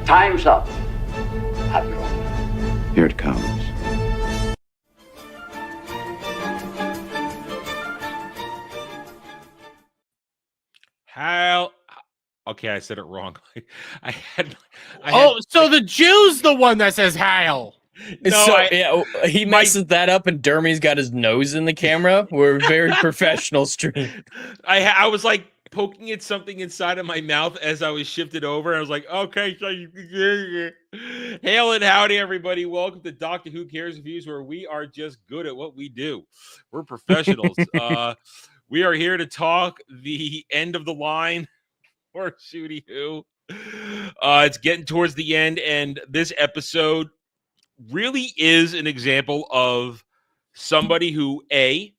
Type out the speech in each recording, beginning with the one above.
Time's up. Have your own. Here it comes. How? Okay, I said it wrong. I So the Jew's the one that says Hail. He messes that up, and Dermy's got his nose in the camera. We're very professional stream. I was like poking at something inside of my mouth as I was shifted over. I was like, okay, so hail and howdy, everybody. Welcome to Doctor Who Cares Reviews, where we are just good at what we do. We're professionals. We are here to talk the end of the line for Shooty Who. It's getting towards the end, and this episode really is an example of somebody who, A,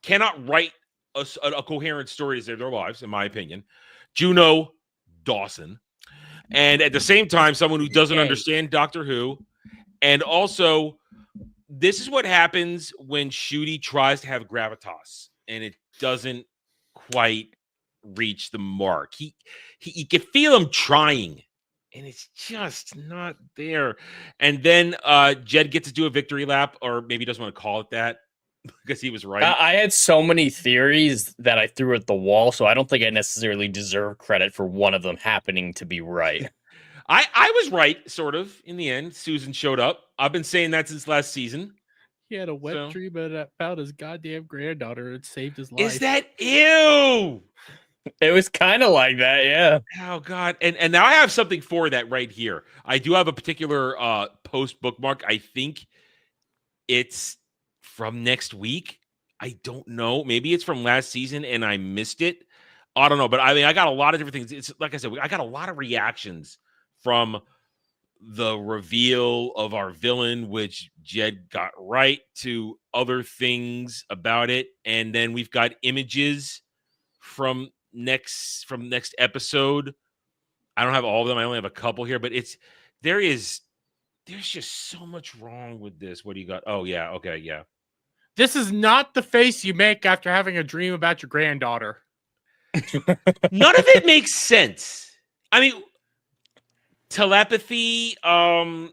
cannot write a coherent story to save their lives, in my opinion. Juno Dawson. And at the same time, someone who doesn't understand Doctor Who. And also, this is what happens when Shooty tries to have gravitas, and it doesn't quite reach the mark. You can feel him trying, and it's just not there. And then Jed gets to do a victory lap, or maybe he doesn't want to call it that because he was right. I had so many theories that I threw at the wall, so I don't think I necessarily deserve credit for one of them happening to be right. I was right, sort of, in the end. Susan showed up. I've been saying that since last season. He had a wet dream about his goddamn granddaughter. It saved his life. Is that ew? It was kind of like that, yeah. Oh, God. And now I have something for that right here. I do have a particular post bookmark. I think it's from next week. I don't know. Maybe it's from last season and I missed it. I don't know. But I mean, I got a lot of different things. It's like I said, I got a lot of reactions from the reveal of our villain, which Jed got right, to other things about it. And then we've got images from next episode. I don't have all of them. I only have a couple here, but there's just so much wrong with this. What do you got? Oh yeah. Okay. Yeah. This is not the face you make after having a dream about your granddaughter. None of it makes sense. I mean, telepathy, and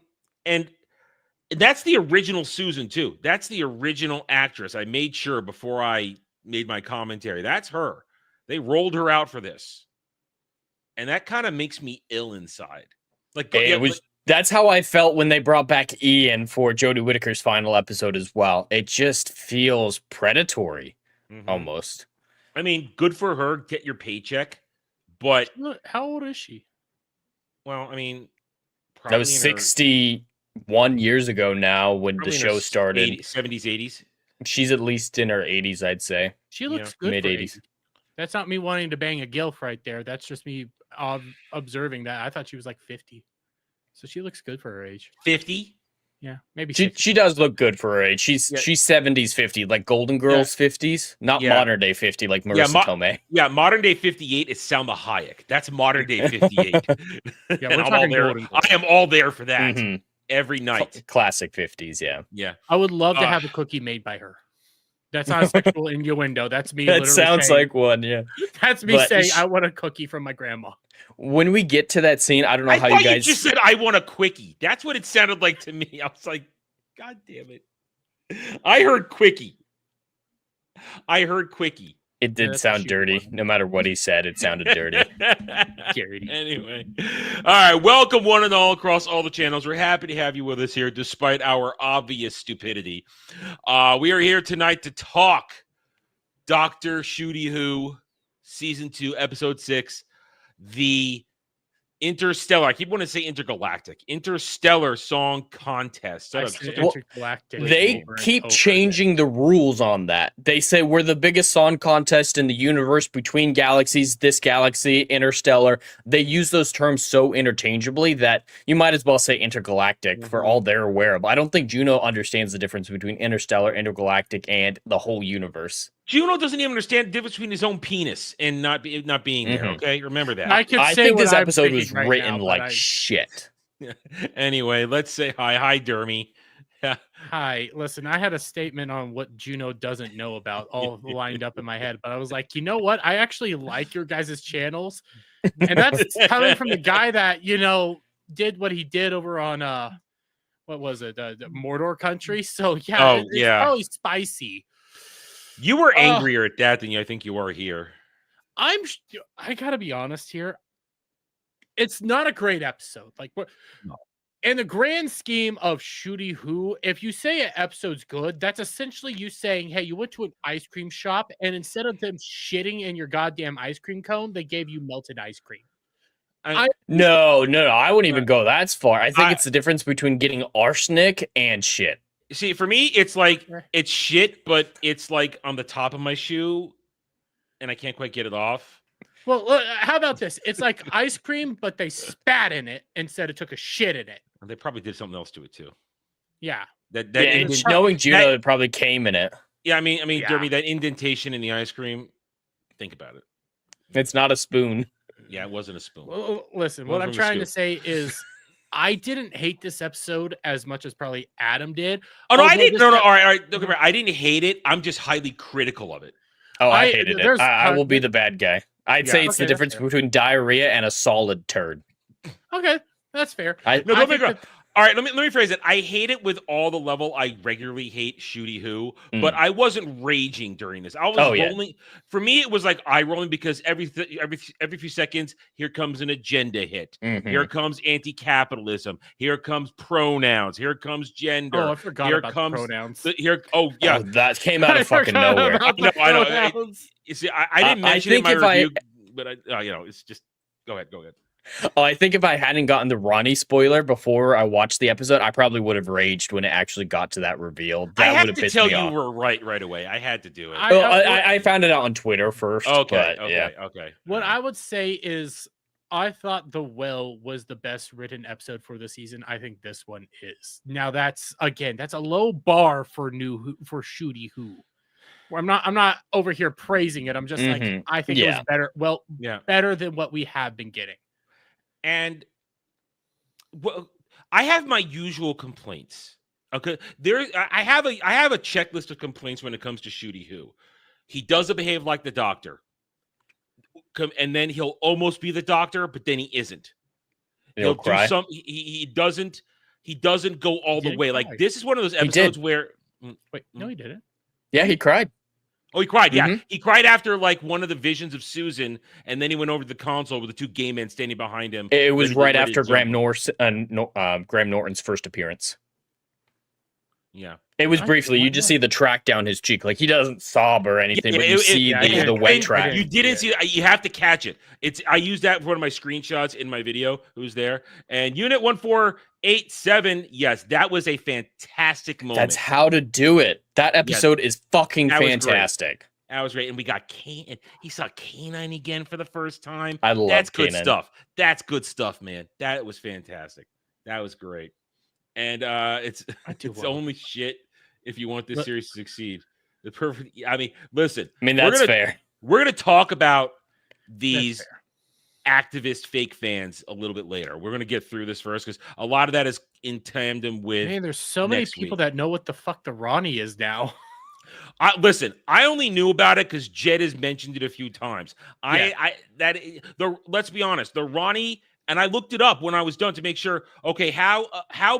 that's the original Susan too. That's the original actress. I made sure before I made my commentary. That's her. They rolled her out for this. And that kind of makes me ill inside. That's how I felt when they brought back Ian for Jodie Whittaker's final episode as well. It just feels predatory, almost. I mean, good for her. Get your paycheck. But how old is she? Well, I mean, that was 61 years ago now when the show started. 70s, 80s. She's at least in her 80s, I'd say. She looks good. Mid-80s. That's not me wanting to bang a gilf right there. That's just me observing that. I thought she was like 50. So she looks good for her age. 50? Yeah, maybe she does look good for her age. She's 70s 50, like Golden Girls 50s, not modern day 50 like Marissa Tomei. Yeah, modern day 58 is Salma Hayek. That's modern day 58. Yeah, we're talking there. I am all there for that every night. Classic 50s, yeah. Yeah. I would love to have a cookie made by her. That's not a sexual innuendo. That's me. That sounds saying, like one, yeah. That's me saying I want a cookie from my grandma. When we get to that scene, I don't know how you guys... you just said, I want a quickie. That's what it sounded like to me. I was like, God damn it. I heard quickie. It did sound dirty. No matter what he said, it sounded dirty. Anyway. All right. Welcome, one and all, across all the channels. We're happy to have you with us here, despite our obvious stupidity. We are here tonight to talk Dr. Shooty Who, Season 2, Episode 6, the Interstellar. I keep wanting to say intergalactic. Interstellar Song Contest. They keep changing the rules on that. They say we're the biggest song contest in the universe between galaxies, this galaxy, interstellar. They use those terms so interchangeably that you might as well say intergalactic for all they're aware of. I don't think Juno understands the difference between interstellar, intergalactic, and the whole universe. Juno doesn't even understand the difference between his own penis and not being there, okay? Remember that. I think this episode was written like shit. Anyway, let's say hi. Hi, Dermy. Hi. Listen, I had a statement on what Juno doesn't know about all lined up in my head, but I was like, you know what? I actually like your guys' channels. And that's coming from the guy that, did what he did over on what was it, the Mordor country. So yeah, Oh, it's yeah. probably spicy. You were angrier at that than I think you are here. I gotta be honest here. It's not a great episode. Like, No. in the grand scheme of Shooty Who, if you say an episode's good, that's essentially you saying, hey, you went to an ice cream shop and instead of them shitting in your goddamn ice cream cone, they gave you melted ice cream. No, I wouldn't even go that far. I think it's the difference between getting arsenic and shit. See, for me, it's like it's shit, but it's like on the top of my shoe, and I can't quite get it off. Well, how about this? It's like ice cream, but they spat in it instead of took a shit in it. And they probably did something else to it too. Yeah. Knowing Juno, it probably came in it. Yeah, I mean, Derby, that indentation in the ice cream. Think about it. It's not a spoon. Yeah, it wasn't a spoon. Well, listen, what I'm trying to say is, I didn't hate this episode as much as probably Adam did. Oh no, I didn't. No, all right. Don't get me wrong. I didn't hate it. I'm just highly critical of it. Oh, I hated it. I will be the bad guy. I'd say it's the difference between diarrhea and a solid turd. Okay, that's fair. Don't get me wrong. All right, let me rephrase it. I hate it with all the level I regularly hate Shooty Who, but I wasn't raging during this. I was rolling. For me, it was like eye rolling because every few seconds, here comes an agenda hit. Here comes anti-capitalism. Here comes pronouns. Here comes gender. Oh, I forgot about the pronouns. That came out of fucking nowhere. I know. You see, I didn't mention it in my review, but it's just go ahead. Oh, I think if I hadn't gotten the Ronnie spoiler before I watched the episode, I probably would have raged when it actually got to that reveal. That would have pissed me off. I had to tell you were right away. I had to do it. I found it out on Twitter first. Okay. What I would say is, I thought The Well was the best written episode for the season. I think this one is. Now that's a low bar for Shooty Who. I'm not over here praising it. I'm just like, I think it was better. Well, better than what we have been getting. And I have my usual complaints. Okay, I have a checklist of complaints when it comes to Shooty Who. He doesn't behave like the Doctor, and then he'll almost be the Doctor, but then he isn't. He'll cry. He doesn't go all the way. Like, this is one of those episodes where. Wait, no, he didn't. Yeah, he cried. Oh, he cried. Yeah, he cried after like one of the visions of Susan, and then he went over to the console with the two gay men standing behind him. It was right after Graham Norton's first appearance. Yeah, it was briefly. You just see the track down his cheek, like he doesn't sob or anything, but you see the wet track. You didn't see that. You have to catch it. I used that for one of my screenshots in my video. Who's there? And Unit 1487. Yes, that was a fantastic moment. That's how to do it. That episode is fucking fantastic. That was great. And we got Kane. He saw Canine again for the first time. I love That's Kanan. Good stuff. That's good stuff, man. That was fantastic. That was great. And it's only shit if you want this series to succeed. The perfect. I mean, listen. I mean, that's fair. We're gonna talk about these activist fake fans a little bit later. We're gonna get through this first because a lot of that is in tandem with. Man, there's so many people that know what the fuck the Ronnie is now. Listen, I only knew about it because Jed has mentioned it a few times. Let's be honest, the Ronnie. And I looked it up when I was done to make sure, okay, how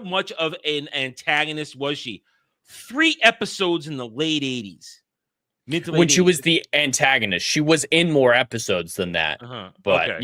much of an antagonist was she? 3 episodes in the late 80s. When she was the antagonist, she was in more episodes than that. But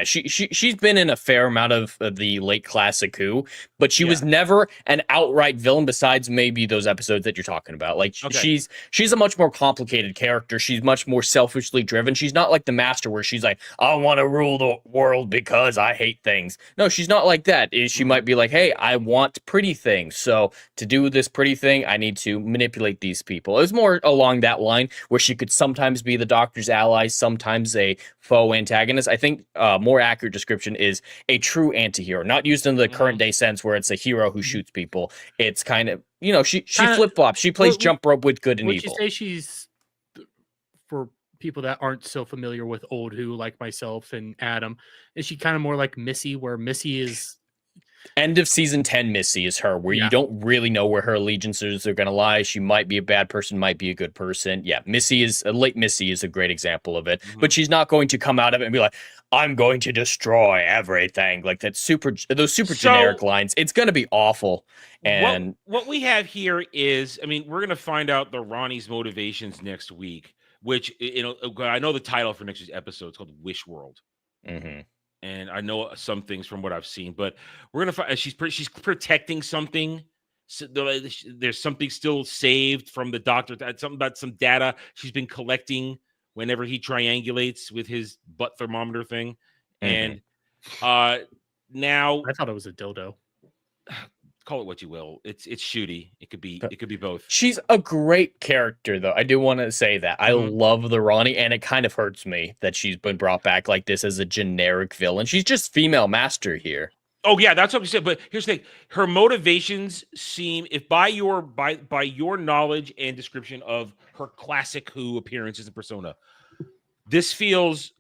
she's been in a fair amount of the late classic Who, but she was never an outright villain. Besides maybe those episodes that you're talking about, like she's a much more complicated character. She's much more selfishly driven. She's not like the Master, where she's like, I want to rule the world because I hate things. No, she's not like that. She might be like, hey, I want pretty things. So to do this pretty thing, I need to manipulate these people. It was more along that line, where she could sometimes be the Doctor's ally, sometimes a faux antagonist. I think more accurate description is a true anti-hero, not used in the current day sense where it's a hero who shoots people. It's kind of, she flip-flops. She plays jump rope with good and evil. Would you say she's, for people that aren't so familiar with old Who, like myself and Adam, is she kind of more like Missy, where Missy is End of season 10 Missy is her, where Yeah. you don't really know where her allegiances are going to lie. She might be a bad person, might be a good person. Yeah, late Missy is a great example of it. But she's not going to come out of it and be like, I'm going to destroy everything. Like those super generic lines. It's going to be awful. And what we have here is, I mean, we're going to find out the Ronnie's motivations next week, which, I know the title for next week's episode is called Wish World. And I know some things from what I've seen, but we're gonna find she's protecting something. So there's something still saved from the doctor. Something about some data she's been collecting whenever he triangulates with his butt thermometer thing. And now I thought it was a dildo. Call it what you will. It's shooty. It could be both. She's a great character, though. I do want to say that. I love the Ronnie, and it kind of hurts me that she's been brought back like this as a generic villain. She's just female master here. Oh yeah, that's what we said. But here's the thing: her motivations seem, if by your knowledge and description of her classic Who appearances and persona, this feels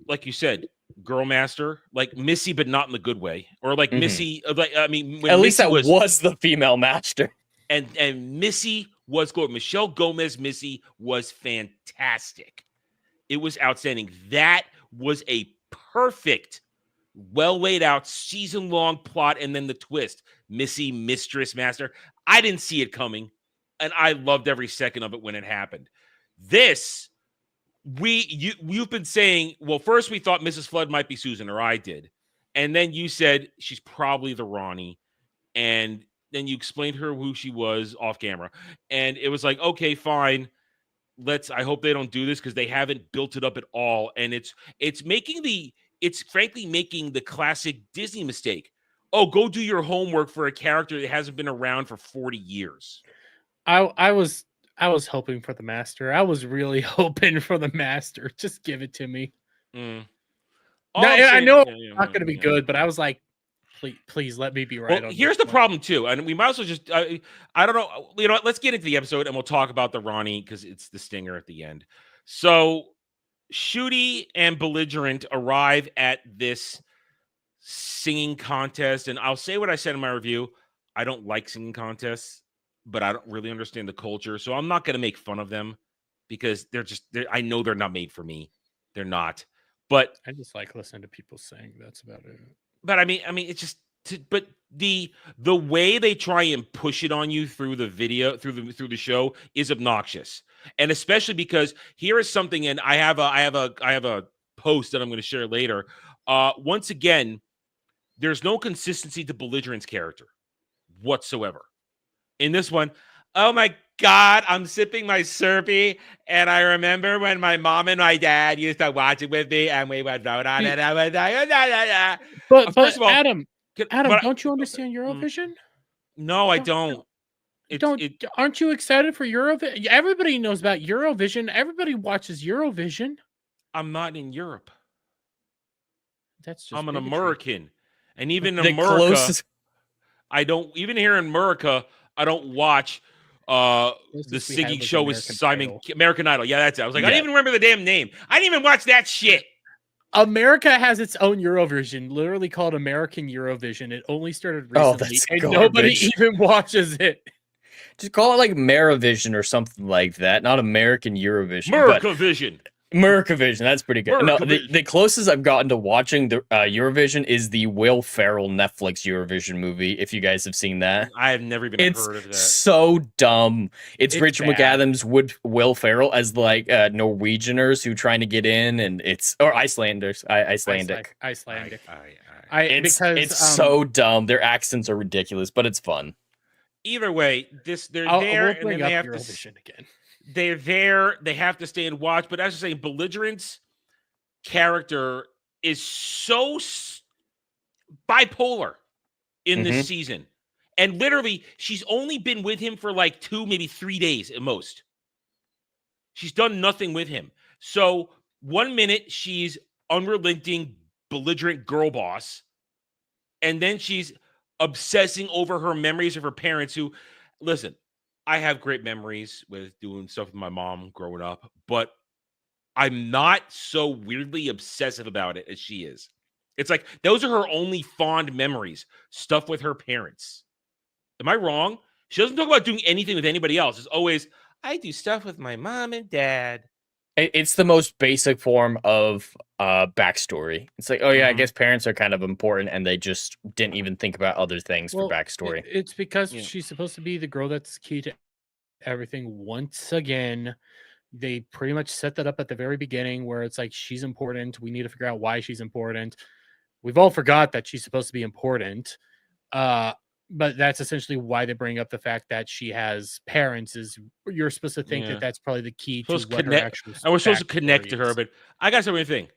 like you said, girl master, like Missy, but not in the good way, or like Missy. Like I mean, when at least Missy that was the female master, and Missy was good. Michelle Gomez Missy was fantastic. It was outstanding. That was a perfect, well laid out season long plot, and then the twist: Missy, mistress, master. I didn't see it coming, and I loved every second of it when it happened. This. You've been saying, well, first we thought Mrs. Flood might be Susan, or I did. And then you said she's probably the Ronnie. And then you explained to her who she was off camera. And it was like, okay, fine. I hope they don't do this because they haven't built it up at all. And it's frankly making the classic Disney mistake. Oh, go do your homework for a character that hasn't been around for 40 years. I was hoping for the master. I was really hoping for the master. Just give it to me. No, I know it's not going to be good, but I was like, please let me be right. Well, here's the problem too, and we might as well just I don't know. You know what? Let's get into the episode and we'll talk about the Ronnie because it's the stinger at the end. So, Shooty and Belligerent arrive at this singing contest, and I'll say what I said in my review. I don't like singing contests, but I don't really understand the culture, so I'm not going to make fun of them because I know they're not made for me. They're not. But I just like listening to people sing. That's about it. But I mean, it's just. But the way they try and push it on you through the video, through the show, is obnoxious, and especially because here is something, and I have a post that I'm going to share later. Once again, there's no consistency to Belligerent's character whatsoever. In this one, oh my God, I'm sipping my Slurpee, and I remember when my mom and my dad used to watch it with me, and we would vote on it. I was like, But first of all, Adam, don't you understand Eurovision? No, I don't. Aren't you excited for Eurovision? Everybody knows about Eurovision. Everybody watches Eurovision. I'm not in Europe. That's just I'm an bigotry. American, and even in America, I don't. Even here in America, I don't watch the singing show with American Idol. Yeah, that's it. I was like, I didn't even remember the damn name. I didn't even watch that shit. America has its own Eurovision, literally called American Eurovision. It only started recently, and nobody even watches it. Just call it like Meravision or something like that, not American Eurovision. Americavision. Americavision, that's pretty good. No, the closest I've gotten to watching the Eurovision is the Will Ferrell Netflix Eurovision movie, if you guys have seen that. I have never even heard of that. It's so dumb. It's Richard McAdams with Will Ferrell as like Norwegianers who trying to get in, and or Icelanders. Icelandic. It's so dumb. Their accents are ridiculous, but it's fun. Either way, they're there, and then they have Eurovision again. They're there. They have to stay and watch. But as I say, Belligerent's character is so bipolar in this season. And literally, she's only been with him for like 2, maybe 3 days at most. She's done nothing with him. So 1 minute, she's unrelenting, belligerent girl boss. And then she's obsessing over her memories of her parents who, listen, I have great memories with doing stuff with my mom growing up, but I'm not so weirdly obsessive about it as she is. It's like those are her only fond memories, stuff with her parents. Am I wrong? She doesn't talk about doing anything with anybody else. It's always, I do stuff with my mom and dad. It's the most basic form of backstory. It's like, oh yeah, I guess parents are kind of important, and they just didn't even think about other things for backstory. It's because she's supposed to be the girl that's key to everything. Once again, they pretty much set that up at the very beginning, where it's like she's important. We need to figure out why she's important. We've all forgot that she's supposed to be important. But that's essentially why they bring up the fact that she has parents. Is you're supposed to think that that's probably the key to what her actual. And we're supposed to connect to her, but I got something to think.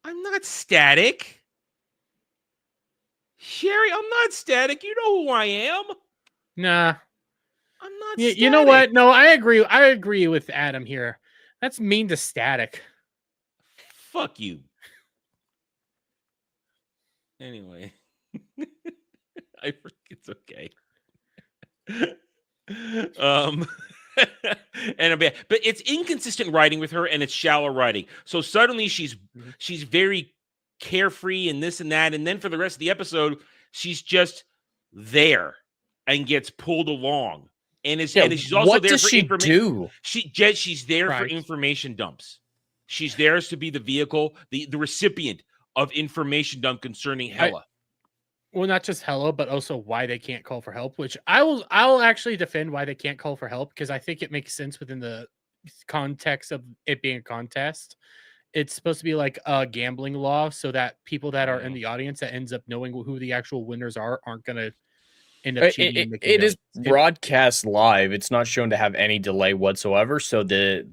I'm not static, Sherry. I'm not static. You know who I am. Nah, I'm not. You know what? No, I agree. I agree with Adam here. That's mean to Static. Fuck you. Anyway. It's okay. But it's inconsistent writing with her, and it's shallow writing. So suddenly she's very carefree and this and that, and then for the rest of the episode, she's just there and gets pulled along. And she's also what there does for she information. do? She's there for information dumps. She's there to be the vehicle, the recipient of information dump concerning Hela. Well, not just Hela, but also why they can't call for help, which I'll actually defend why they can't call for help, because I think it makes sense within the context of it being a contest. It's supposed to be like a gambling law, so that people that are in the audience that ends up knowing who the actual winners aren't going to end up cheating. It is broadcast live. It's not shown to have any delay whatsoever, so the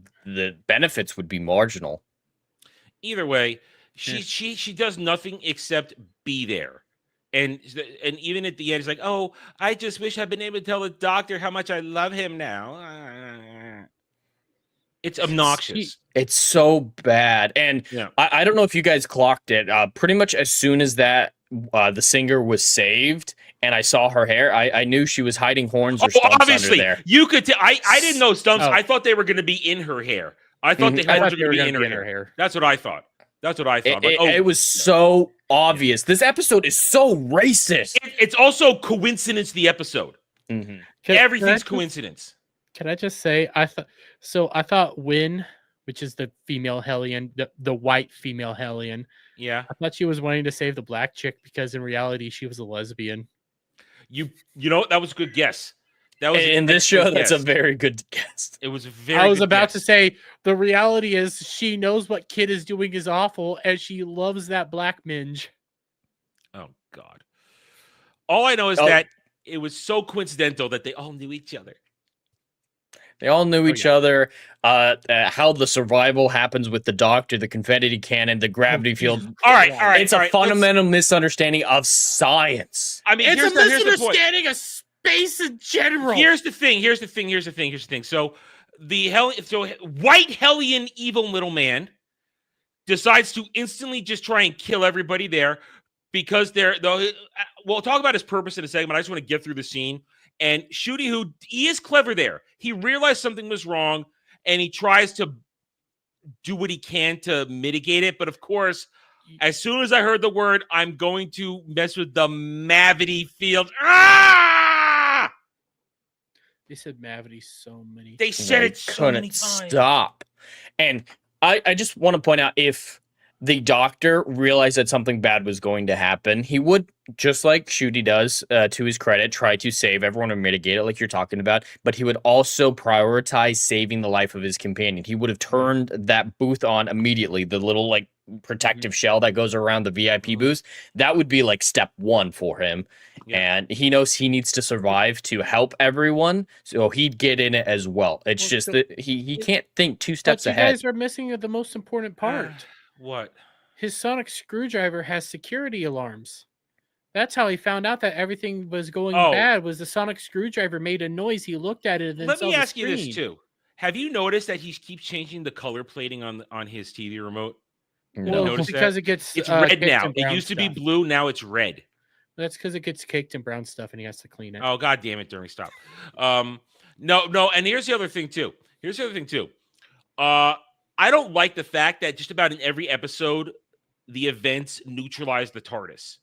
benefits would be marginal. Either way, she does nothing except be there. And even at the end, it's like, oh, I just wish I'd been able to tell the doctor how much I love him now. It's obnoxious. It's so bad. And I don't know if you guys clocked it. Pretty much as soon as that the singer was saved and I saw her hair, I knew she was hiding horns or stumps obviously, under there. You could tell. I didn't know stumps. I thought they were going to be in her hair. I thought the horns were going to be in her hair. That's what I thought. It was so obvious. This episode is so racist. It's also coincidence, the episode. Everything's coincidence. Can I just say, I thought Wynn, which is the female Hellion, the white female Hellion. Yeah. I thought she was wanting to save the black chick because in reality she was a lesbian. You know, that was a good guess. That was in this show. That's a very good guess. It was a very. I was about to say the reality is she knows what Kid is doing is awful, and she loves that black minge. Oh God! All I know is that it was so coincidental that they all knew each other. They all knew each other. How the survival happens with the doctor, the confetti cannon, the gravity field. All right. It's a fundamental misunderstanding of science. I mean, it's a misunderstanding of space in general. Here's the thing. So white Hellion evil little man decides to instantly just try and kill everybody there because we'll talk about his purpose in a second, but I just want to get through the scene. And Shooty, who he is clever there, he realized something was wrong, and he tries to do what he can to mitigate it. But of course, as soon as I heard the word, I'm going to mess with the Mavity field. Ah! They said Mavity so many times. They said it so many times. Stop. And I just want to point out, if the doctor realized that something bad was going to happen, he would, just like Shooty does, to his credit, try to save everyone or mitigate it like you're talking about, but he would also prioritize saving the life of his companion. He would have turned that booth on immediately, the little like protective shell that goes around the VIP booth. That would be like step one for him. And he knows he needs to survive to help everyone, so he'd get in it as well. It's just that he can't think two steps ahead. You guys are missing the most important part. What? His sonic screwdriver has security alarms. That's how he found out that everything was going bad. Was the sonic screwdriver made a noise? He looked at it and then let saw me the ask you this screen. too. Have you noticed that he keeps changing the color plating on his TV remote? Well, because it gets it's red now. It used to be blue. Now it's red. That's because it gets caked in brown stuff and he has to clean it. Oh, God damn it, During stop. No. And here's the other thing too. I don't like the fact that just about in every episode, the events neutralize the TARDIS.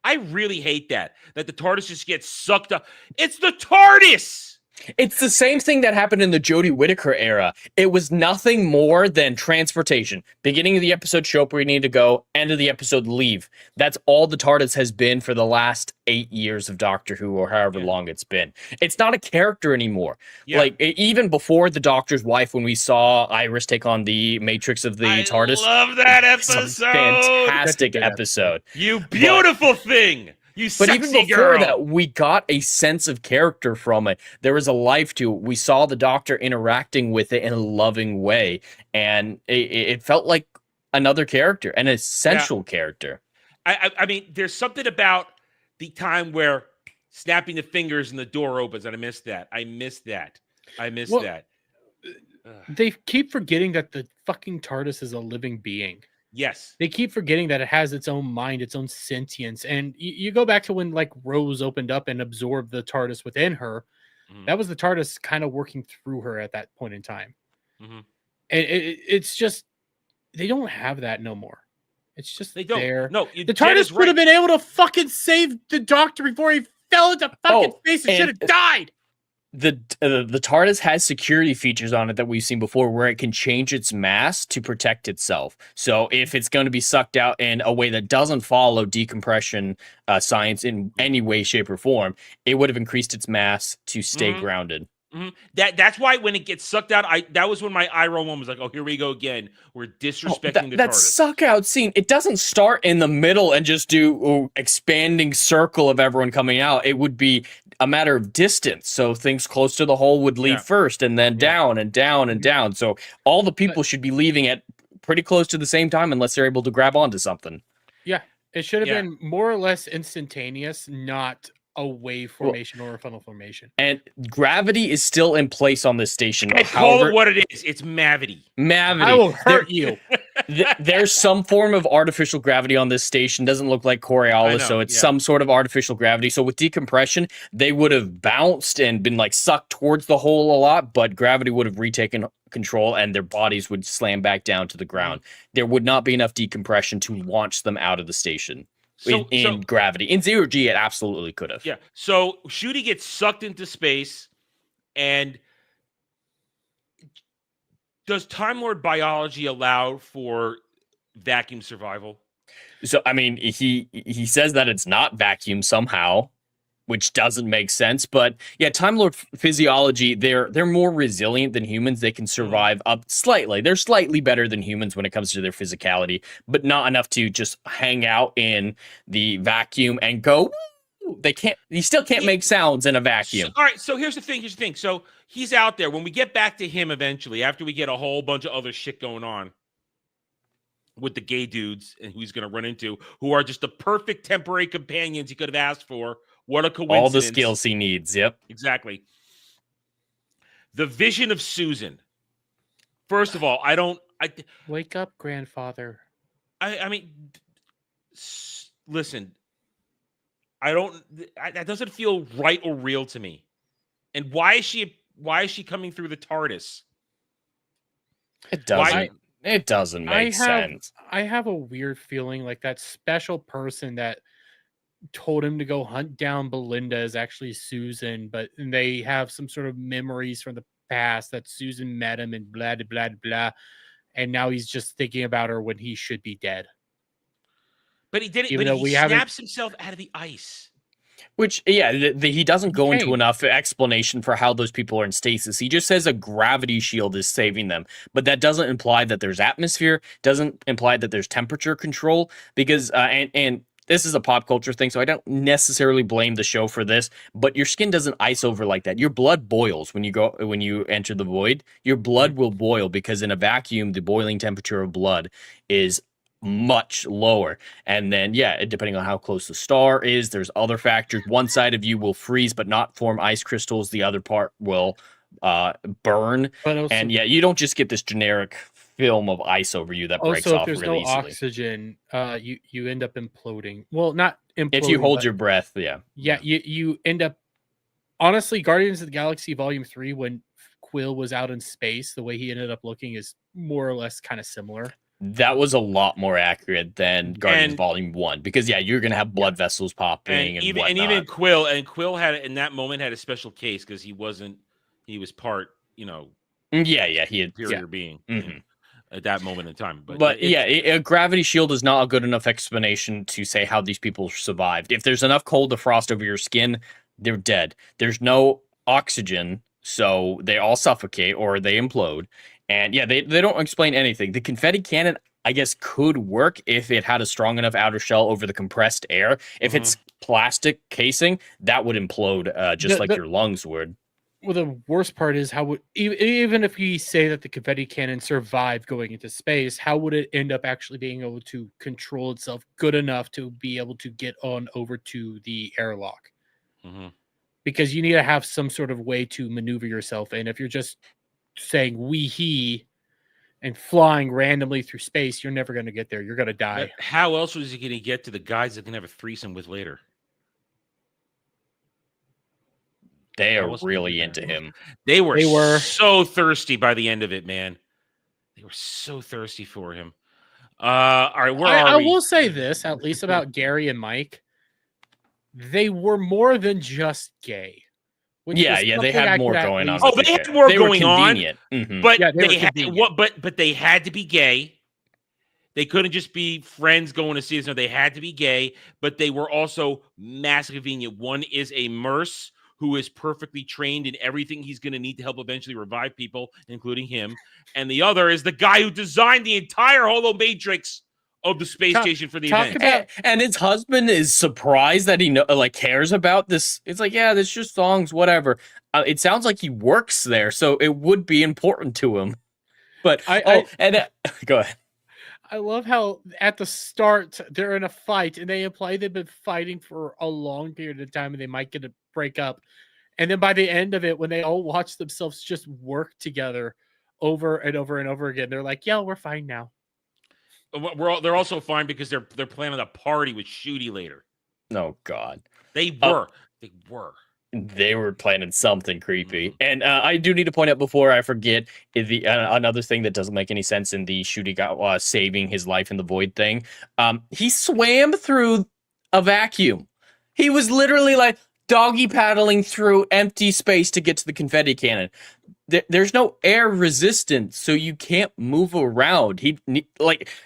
I really hate that the TARDIS just gets sucked up. It's the TARDIS! It's the same thing that happened in the Jodie Whittaker era. It was nothing more than transportation. Beginning of the episode, show up where you need to go. End of the episode, leave. That's all the TARDIS has been for the last 8 years of Doctor Who, or however long it's been. It's not a character anymore. Like, even before the Doctor's wife, when we saw Iris take on the Matrix of the TARDIS. I love that episode! It's a fantastic episode. You beautiful thing! You But even sexy before girl! that, we got a sense of character from it. There was a life to it. We saw the Doctor interacting with it in a loving way, and it felt like another character, an essential character. I mean, there's something about the time where snapping the fingers and the door opens, and I missed that. I missed that. They keep forgetting that the fucking TARDIS is a living being. Yes. They keep forgetting that it has its own mind, its own sentience. And you go back to when like Rose opened up and absorbed the TARDIS within her. Mm-hmm. That was the TARDIS kind of working through her at that point in time. Mm-hmm. And it's just, they don't have that no more. It's just they don't. there. No, the TARDIS would have been able to fucking save the Doctor before he fell into fucking space and should have died. The TARDIS has security features on it that we've seen before, where it can change its mass to protect itself. So if it's going to be sucked out in a way that doesn't follow decompression science in any way, shape, or form, it would have increased its mass to stay grounded. Mm-hmm. That's why when it gets sucked out, that was when my eye roll one was like, oh, here we go again. We're disrespecting the that TARDIS. suck out scene, it doesn't start in the middle and just do expanding circle of everyone coming out. It would be a matter of distance. So things close to the hole would leave first, and then down and down and down. So all the people should be leaving at pretty close to the same time unless they're able to grab onto something. Yeah, it should have been more or less instantaneous, not a wave formation or a funnel formation. And gravity is still in place on this station. I call it what it is. It's Mavity. I will hurt you. There's some form of artificial gravity on this station. Doesn't look like Coriolis, so it's some sort of artificial gravity. So with decompression, they would have bounced and been like sucked towards the hole a lot, but gravity would have retaken control and their bodies would slam back down to the ground. There would not be enough decompression to launch them out of the station. In gravity. In zero G, it absolutely could have. Yeah. So Shooty gets sucked into space, and does Time Lord biology allow for vacuum survival? So I mean, he says that it's not vacuum somehow, which doesn't make sense. But yeah, Time Lord physiology, they're more resilient than humans. They can survive up slightly. They're slightly better than humans when it comes to their physicality, but not enough to just hang out in the vacuum and go. They can't. You still can't make sounds in a vacuum. All right. So here's the thing. So he's out there. When we get back to him eventually, after we get a whole bunch of other shit going on with the gay dudes and who he's going to run into, who are just the perfect temporary companions he could have asked for. What a coincidence. All the skills he needs. Yep. Exactly. The vision of Susan. First of all, wake up, grandfather. I mean, listen, that doesn't feel right or real to me. And why is she coming through the TARDIS? It doesn't make sense. I have a weird feeling like that special person that told him to go hunt down Belinda is actually Susan, but they have some sort of memories from the past that Susan met him and blah, blah, blah. And now he's just thinking about her when he should be dead. But he did it. But he snaps himself out of the ice. Which, he doesn't go into enough explanation for how those people are in stasis. He just says a gravity shield is saving them. But that doesn't imply that there's atmosphere, doesn't imply that there's temperature control, because, and this is a pop culture thing, so I don't necessarily blame the show for this, but your skin doesn't ice over like that. Your blood boils when you enter the void. Your blood will boil because in a vacuum, the boiling temperature of blood is much lower. And then, depending on how close the star is, there's other factors. One side of you will freeze but not form ice crystals. The other part will burn. And you don't just get this generic film of ice over you that breaks off really easily. If there's no oxygen, you end up imploding. Well, not imploding. If you hold your breath, you end up. Honestly, Guardians of the Galaxy Volume 3, when Quill was out in space, the way he ended up looking is more or less kind of similar. That was a lot more accurate than Guardians Volume 1 because you're gonna have blood vessels popping and whatnot. And even Quill had in that moment had a special case because he was part he had superior being at that moment in time. But a gravity shield is not a good enough explanation to say how these people survived. If there's enough cold to frost over your skin, they're dead. There's no oxygen, so they all suffocate or they implode. And they don't explain anything. The confetti cannon, I guess, could work if it had a strong enough outer shell over the compressed air. If it's plastic casing, that would implode like your lungs would. Well, the worst part is how would even if we say that the confetti cannon survived going into space, how would it end up actually being able to control itself good enough to be able to get on over to the airlock? Because you need to have some sort of way to maneuver yourself. And if you're just saying he and flying randomly through space, you're never going to get there. You're going to die. But how else was he going to get to the guys that can have a threesome with later? They are really into him. They were so thirsty by the end of it, man. They were so thirsty for him. All right, I will say this, at least about Gary and Mike. They were more than just gay. They had more going on. Oh, they had more going on. But but they had to be gay. They couldn't just be friends going to see this. No, they had to be gay, but they were also massively convenient. One is a nurse who is perfectly trained in everything he's going to need to help eventually revive people, including him. And the other is the guy who designed the entire holo matrix of the space station for the event. And his husband is surprised that he cares about this. It's like, it's just songs, whatever. It sounds like he works there, so it would be important to him. But go ahead. I love how at the start they're in a fight and they imply they've been fighting for a long period of time and they might get a break up. And then by the end of it, when they all watch themselves just work together over and over and over again, they're like, we're fine now. They're also fine because they're planning a party with Shooty later. Oh God, they were. They were planning something creepy. And I do need to point out before I forget another thing that doesn't make any sense in the Shooty got saving his life in the void thing. He swam through a vacuum. He was literally like doggy paddling through empty space to get to the confetti cannon. There's no air resistance, so you can't move around.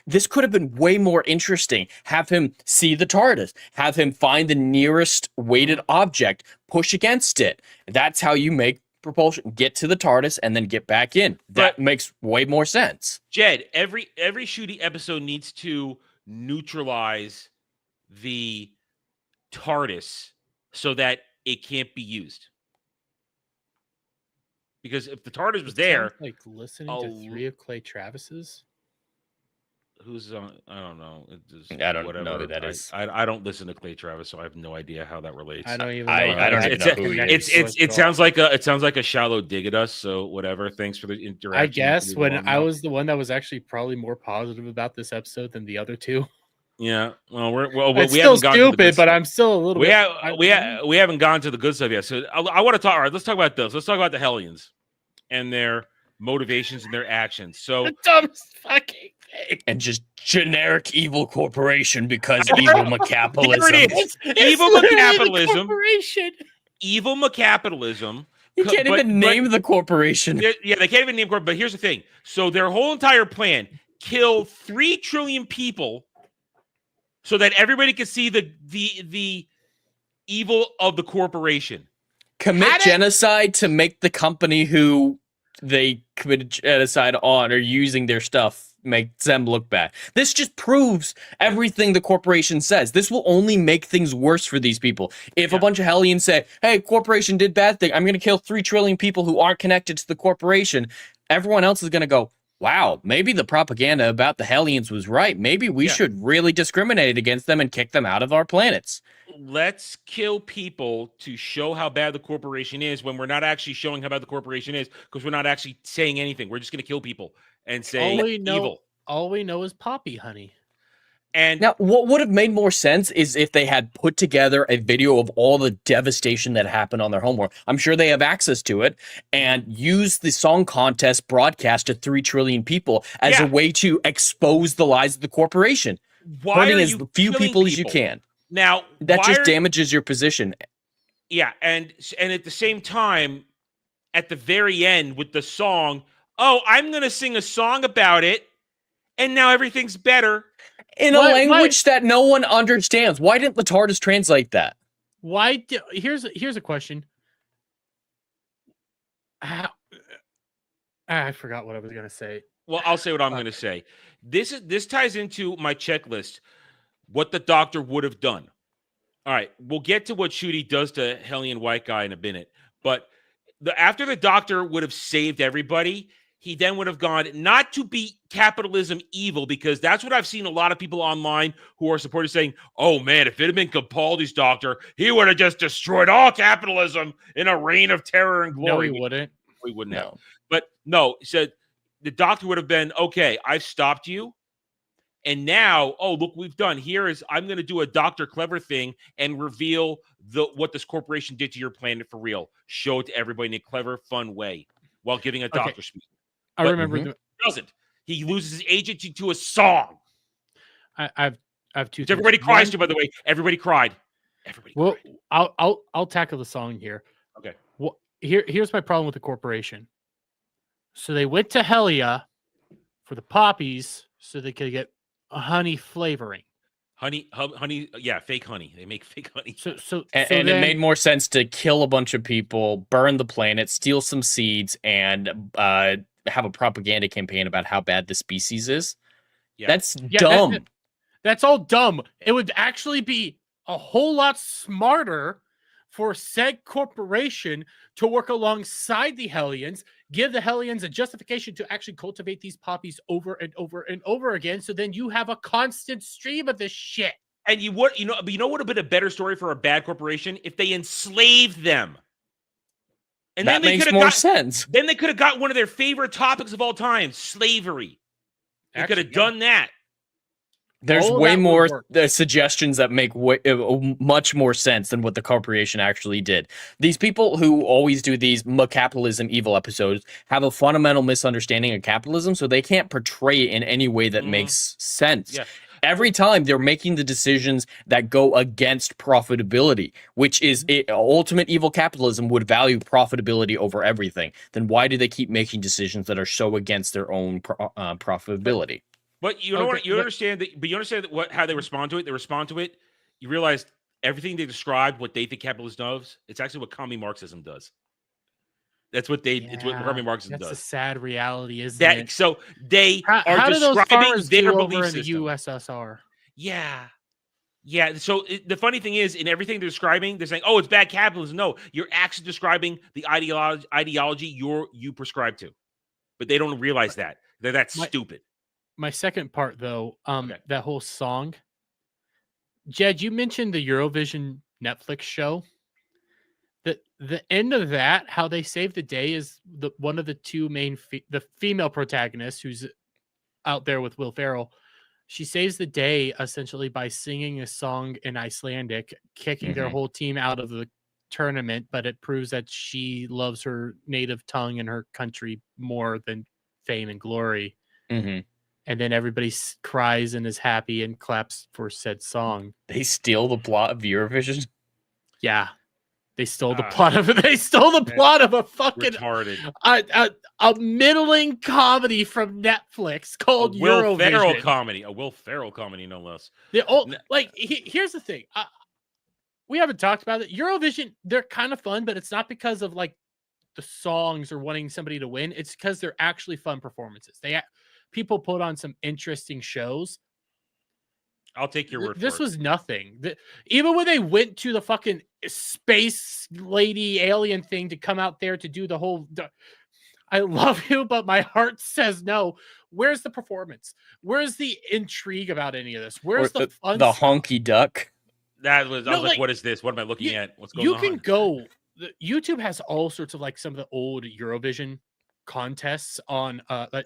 This could have been way more interesting. Have him see the TARDIS. Have him find the nearest weighted object, push against it. That's how you make propulsion. Get to the TARDIS and then get back in. That makes way more sense. Jed, every Shooty episode needs to neutralize the TARDIS so that it can't be used. Because if the TARDIS was there, like listening to 3 of Clay Travis's. Who's on? I don't know. I don't know who that is. I don't listen to Clay Travis, so I have no idea how that relates. I don't even know. I don't even know who he is. It sounds like a shallow dig at us. So whatever. Thanks for the interaction. I guess when I was the one that was actually probably more positive about this episode than the other two. Yeah. Well, it's still stupid, but I'm still a little. We haven't gone to the good stuff yet. So I want to talk. All right, let's talk about this. Let's talk about the Hellions and their motivations and their actions. So the dumbest fucking thing. And just generic evil corporation because evil macapitalism. There it is. Evil macapitalism. Evil macapitalism. You can't even name the corporation. They can't even name corporation. But here's the thing. So their whole entire plan: kill 3 trillion people, so that everybody can see the evil of the corporation. Commit genocide to make the company who they committed genocide on or using their stuff make them look bad. This just proves everything the corporation says. This will only make things worse for these people. If a bunch of Hellions say, hey, corporation did bad thing, I'm going to kill 3 trillion people who aren't connected to the corporation, everyone else is going to go, wow, maybe the propaganda about the Hellions was right. Maybe we should really discriminate against them and kick them out of our planets. Let's kill people to show how bad the corporation is when we're not actually showing how bad the corporation is because we're not actually saying anything. We're just going to kill people and say evil. All we know is poppy honey. And now, what would have made more sense is if they had put together a video of all the devastation that happened on their homeworld. I'm sure they have access to it, and use the song contest broadcast to 3 trillion people as a way to expose the lies of the corporation. Why hurting are as you few killing people as you can. Now, that just damages your position. Yeah, and at the same time, at the very end with the song, oh, I'm going to sing a song about it, and now everything's better. In a language that no one understands. Why didn't the TARDIS translate that? Here's a question. I forgot what I was going to say. Well, I'll say what I'm going to say. This ties into my checklist, what the Doctor would have done. All right, we'll get to what Shooty does to Hellion White Guy in a minute. But after the Doctor would have saved everybody, he then would have gone not to be capitalism evil, because that's what I've seen a lot of people online who are supporters saying, oh man, if it had been Capaldi's Doctor, he would have just destroyed all capitalism in a reign of terror and glory. No, he wouldn't. He wouldn't have. But no, he said the Doctor would have been, okay, I've stopped you. And now, oh, look, we've done. I'm going to do a Dr. Clever thing and reveal what this corporation did to your planet for real. Show it to everybody in a clever, fun way while giving a doctor speech. I remember. He doesn't. He loses his agency to a song. I have two. Everybody cries too, by the way. Everybody cried. Well, I'll tackle the song here. Okay. Well, here's my problem with the corporation. So they went to Helia for the poppies so they could get honey flavoring. Honey, yeah, fake honey. They make fake honey. And it made more sense to kill a bunch of people, burn the planet, steal some seeds, and have a propaganda campaign about how bad the species is. Yeah. That's dumb. That's all dumb. It would actually be a whole lot smarter for said corporation to work alongside the Hellions, give the Hellions a justification to actually cultivate these poppies over and over and over again, so then you have a constant stream of this shit. And you know what would have been a better story for a bad corporation? If they enslaved them. And that makes more sense. Then they could have got one of their favorite topics of all time, slavery. They could have done that. There's way more suggestions that make much more sense than what the corporation actually did. These people who always do these capitalism evil episodes have a fundamental misunderstanding of capitalism, so they can't portray it in any way that makes sense. Yeah. Every time they're making the decisions that go against profitability, which is ultimate evil capitalism would value profitability over everything. Then why do they keep making decisions that are so against their own profitability? But you know what? You understand that. But you understand how they respond to it. They respond to it. You realize everything they described, what they think capitalism does, it's actually what commie Marxism does. That's what it's what commie Marxism does. That's a sad reality, isn't it? So they are describing their belief system. In the USSR. Yeah. So the funny thing is, in everything they're describing, they're saying, "Oh, it's bad capitalism." No, you're actually describing the ideology you prescribe to, but they don't realize that that's stupid. My second part, though, that whole song, Jed, you mentioned the Eurovision Netflix show. The end of that, how they save the day, is one of the two main the female protagonists who's out there with Will Ferrell. She saves the day essentially by singing a song in Icelandic, kicking their whole team out of the tournament, but it proves that she loves her native tongue and her country more than fame and glory. Mm-hmm. And then everybody cries and is happy and claps for said song. They steal the plot of Eurovision? Yeah. They stole the plot of it. They stole the plot of a fucking a middling comedy from Netflix called Eurovision. A Will Ferrell comedy, no less. Here's the thing. We haven't talked about it. Eurovision, they're kind of fun, but it's not because of like the songs or wanting somebody to win. It's because they're actually fun performances. People put on some interesting shows. I'll take your word for it. This was nothing. Even when they went to the fucking space lady alien thing to come out there to do the whole, I love you, but my heart says no. Where's the performance? Where's the intrigue about any of this? Where's the fun the honky duck? I was like, what is this? What am I looking at? What's going on? You can go. YouTube has all sorts of like some of the old Eurovision contests on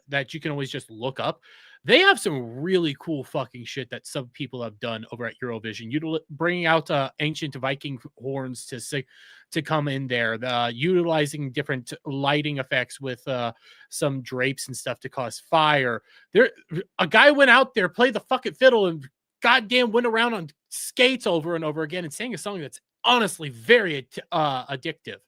that you can always just look up. They have some really cool fucking shit that some people have done over at Eurovision. Bringing out ancient Viking horns to come in there, utilizing different lighting effects with some drapes and stuff to cause fire. A guy went out there, played the fucking fiddle, and goddamn went around on skates over and over again and sang a song that's honestly very addictive.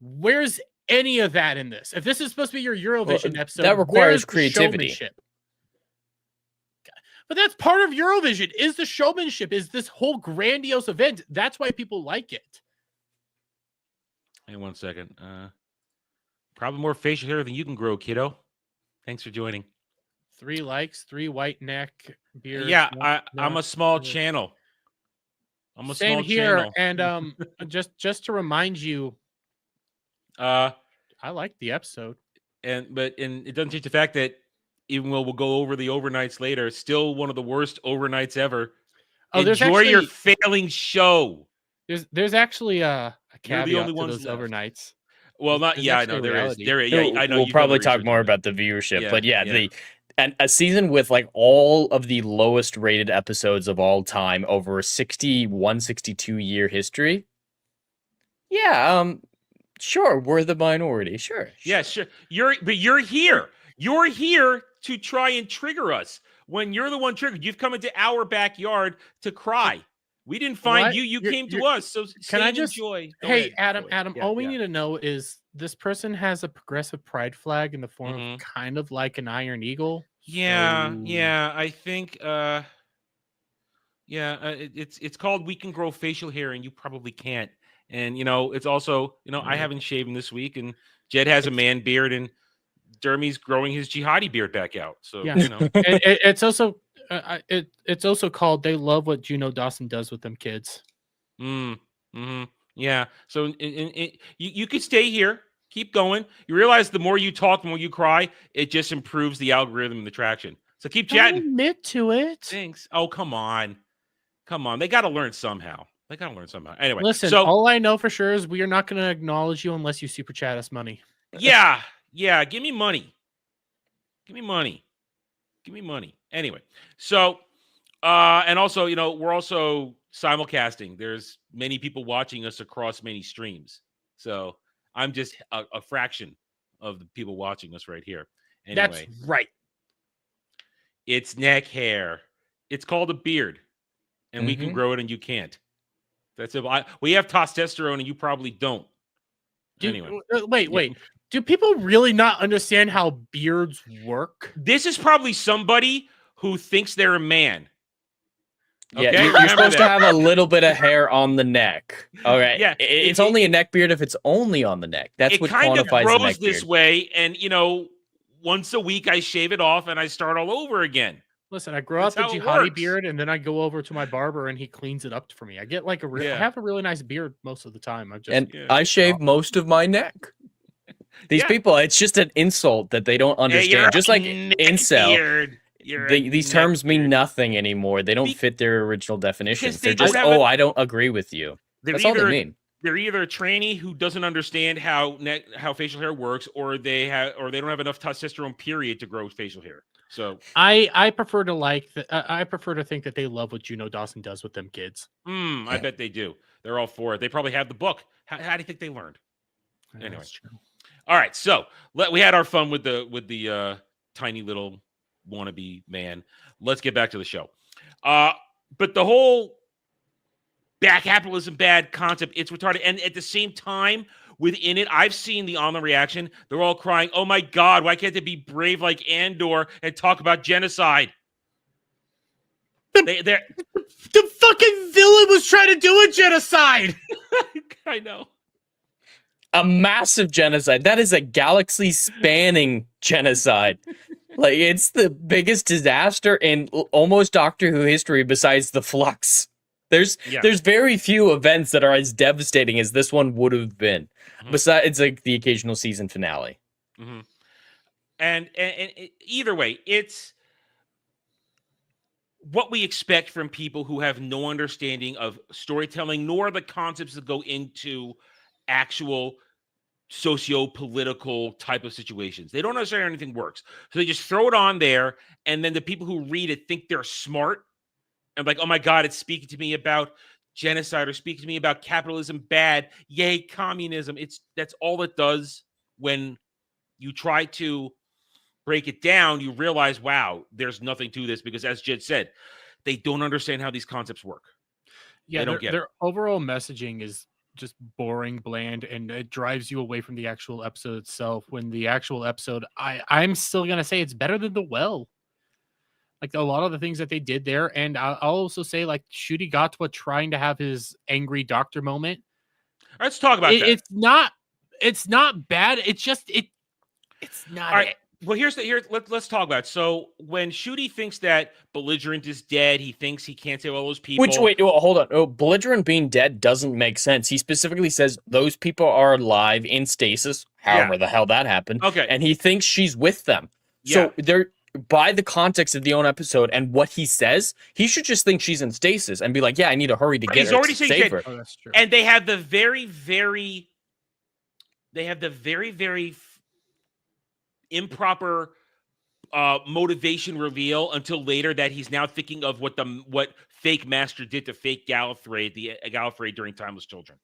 Where's any of that in this? If this is supposed to be your Eurovision episode, that requires creativity. But that's part of Eurovision, is the showmanship, is this whole grandiose event. That's why people like it. Hang on 1 second. Probably more facial hair than you can grow, kiddo. Thanks for joining. 3 likes, 3 white neck beards. Yeah, I'm a small channel. I'm a Same small here. channel. And just to remind you, I like the episode. But it doesn't change the fact that even though we'll go over the overnights later, still one of the worst overnights ever. Enjoy your failing show. There's actually a caveat the only to ones those overnights. Well, not There's I know there is. I know we'll probably talk more about the viewership, but and a season with like all of the lowest rated episodes of all time over a 62 year history. Yeah, sure, we're the minority. Sure. Yeah, sure. You're here. You're here to try and trigger us. When you're the one triggered, you've come into our backyard to cry. We didn't find you. You came to us. So can I just enjoy? Hey, Adam, all we need to know is this person has a progressive pride flag in the form of kind of like an iron eagle. Yeah. I think it's called We Can Grow Facial Hair, and you probably can't. And it's also, I haven't shaven this week, and Jed has a man beard, and Dermy's growing his jihadi beard back out. So it's also it's also called They Love What Juno Dawson Does with Them Kids. Yeah. So you could stay here, keep going. You realize the more you talk, the more you cry, it just improves the algorithm and the traction. So keep chatting. Admit to it. Thanks. Oh, come on. They got to learn somehow. Anyway, listen. All I know for sure is we are not going to acknowledge you unless you super chat us money. Yeah. Give me money. Anyway, so and also, we're also simulcasting. There's many people watching us across many streams. So I'm just a fraction of the people watching us right here. Anyway, that's right. It's neck hair. It's called a beard, and we can grow it, and you can't. That's it. We have testosterone, and you probably don't. Anyway, wait. Do people really not understand how beards work? This is probably somebody who thinks they're a man. Okay? Yeah, you're supposed to have a little bit of hair on the neck. All right. Yeah, it's only a neck beard if it's only on the neck. That's what quantifies the neck beard. It kind of grows this way, and once a week I shave it off and I start all over again. Listen, I grow out the jihadi beard, and then I go over to my barber, and he cleans it up for me. I get like I have a really nice beard most of the time. I shave most of my neck. These people, it's just an insult that they don't understand. Just like incel, these terms mean nothing anymore. They don't fit their original definitions. They're just, I don't agree with you. That's all they mean. They're either a tranny who doesn't understand how facial hair works, or they don't have enough testosterone period to grow facial hair. So I prefer to think that they love what Juno Dawson does with them kids. I bet they do. They're all for it. They probably have the book. How do you think they learned? Anyway. That's true. All right, so we had our fun with the tiny little wannabe man. Let's get back to the show. But the whole back capitalism bad concept, it's retarded. And at the same time, within it, I've seen the online reaction. They're all crying, "Oh my God, why can't they be brave like Andor and talk about genocide?" The fucking villain was trying to do a genocide. I know. A massive genocide. That is a galaxy-spanning genocide. Like, it's the biggest disaster in almost Doctor Who history besides the Flux. There's very few events that are as devastating as this one would have been. Besides, like, the occasional season finale. And either way, it's what we expect from people who have no understanding of storytelling, nor the concepts that go into actual socio-political type of situations. They don't understand how anything works. So they just throw it on there, and then the people who read it think they're smart and like, oh my God, it's speaking to me about genocide or speaking to me about capitalism bad. Yay, communism. That's all it does. When you try to break it down, you realize, wow, there's nothing to this because as Jed said, they don't understand how these concepts work. Yeah, don't get their overall messaging is just boring, bland, and it drives you away from the actual episode itself. When the actual episode, I'm still gonna say it's better than The Well. Like a lot of the things that they did there, and I'll also say like Shooty Gatwa trying to have his angry doctor moment. Let's talk about that. It's not bad. It's just it's not All right. it. Well, let's talk about it. So when Shooty thinks that Belligerent is dead, he thinks he can't save all those people. Hold on. Oh, Belligerent being dead doesn't make sense. He specifically says those people are alive in stasis, however the hell that happened. Okay. And he thinks she's with them. So they're by the context of the own episode and what he says, he should just think she's in stasis and be like, yeah, I need to hurry to get her to save her. Oh, that's true. And they have the very, very improper motivation reveal until later that he's now thinking of what fake Master did to fake Gallifrey during Timeless Children.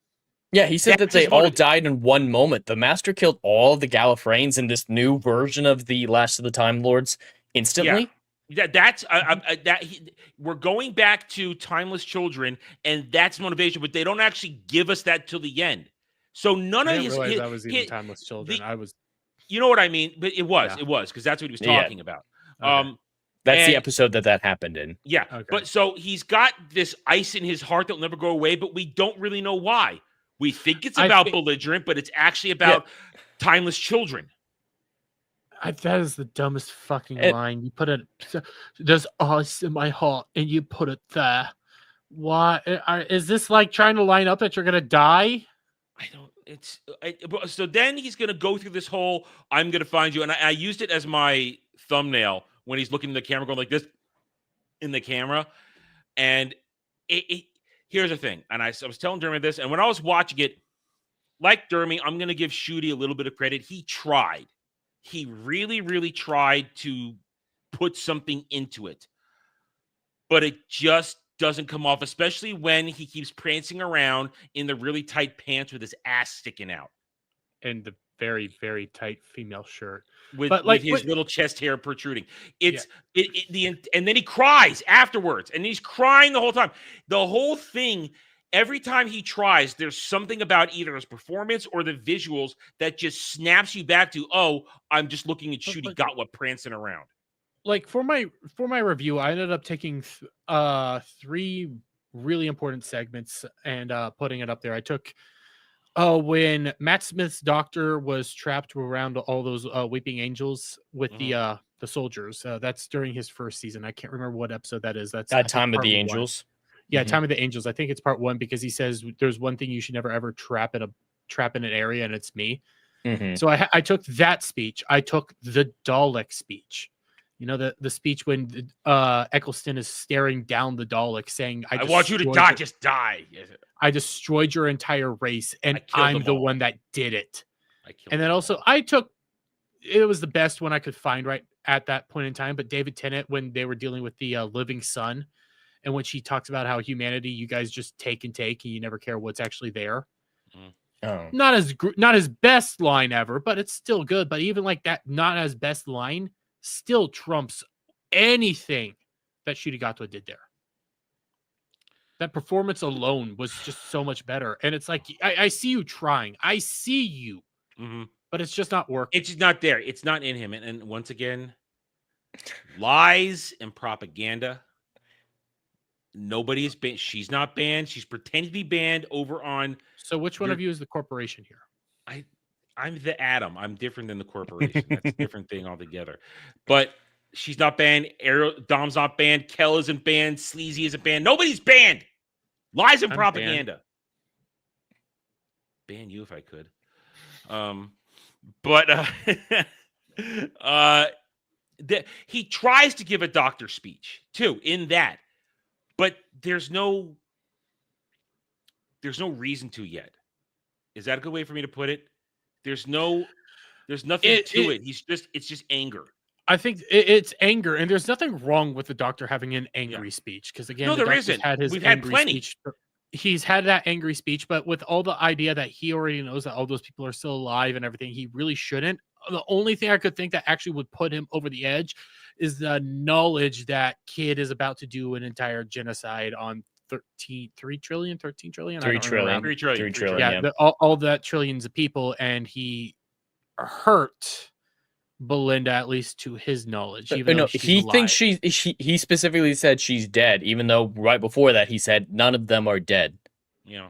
Yeah, he said that they all died in one moment. The Master killed all of the Gallifreyans in this new version of the Last of the Time Lords instantly. Yeah. We're going back to Timeless Children, and that's motivation, but they don't actually give us that till the end. So none of his. I was even Timeless Children. You know what I mean? But it was because that's what he was talking about. Okay. That's the episode that happened in. Yeah. Okay. But so he's got this ice in his heart that'll never go away, but we don't really know why. We think it's about Belligerent, but it's actually about Timeless Children. That is the dumbest fucking line. You put there's ice in my heart, and you put it there. Why? Is this like trying to line up that you're gonna die? So then he's gonna go through this whole I'm gonna find you, and I used it as my thumbnail when he's looking at the camera going like this in the camera. And here's the thing, and I was telling Dermy this, and when I was watching it, like Dermy, I'm gonna give Shooty a little bit of credit. He tried. He really, really tried to put something into it, but it just doesn't come off, especially when he keeps prancing around in the really tight pants with his ass sticking out. And the very, very tight female shirt. With his little chest hair protruding. And then he cries afterwards. And he's crying the whole time. The whole thing, every time he tries, there's something about either his performance or the visuals that just snaps you back to, oh, I'm just looking at Shooty Gatwa prancing around. Like for my review, I ended up taking 3 really important segments and putting it up there. I took when Matt Smith's doctor was trapped around all those weeping angels with the soldiers. That's during his first season. I can't remember what episode that is. That's Time of the Angels. Yeah, Time of the Angels. I think it's part 1 because he says there's one thing you should never ever trap in an area, and it's me. Mm-hmm. So I took that speech. I took the Dalek speech. You know, the speech when Eccleston is staring down the Dalek saying, I want you to die, just die. I destroyed your entire race, and I'm the one that did it. And then also, it was the best one I could find right at that point in time, but David Tennant, when they were dealing with the living sun, and when she talks about how humanity, you guys just take, and you never care what's actually there. Oh. Not his best line ever, but it's still good. But even like that, not as best line still trumps anything that Shooty Gatwa did there. That performance alone was just so much better. And it's like, I see you trying. I see you. Mm-hmm. But it's just not working. It's just not there. It's not in him. And once again, lies and propaganda. Nobody is banned. She's not banned. She's pretending to be banned over on. So which one of you is the corporation here? I'm the atom. I'm different than the corporation. That's a different thing altogether. But she's not banned. Dom's not banned. Kel isn't banned. Sleazy isn't banned. Nobody's banned. Lies and propaganda. Ban you if I could. He tries to give a doctor speech too in that, but there's no reason to yet. Is that a good way for me to put it? There's nothing to it. It's just anger. I think it's anger, and there's nothing wrong with the Doctor having an angry speech, because again, No, the there Doctor's isn't. had his We've had angry plenty. speech. He's had that angry speech, but with all the idea that he already knows that all those people are still alive and everything, he really shouldn't. The only thing I could think that actually would put him over the edge is the knowledge that Kid is about to do an entire genocide on 13 trillion. 3 trillion. 3 trillion. 3 trillion. Yeah, Yeah. all that trillions of people, and he hurt Belinda, at least to his knowledge. Even though he thinks he specifically said she's dead, even though right before that he said none of them are dead. Yeah.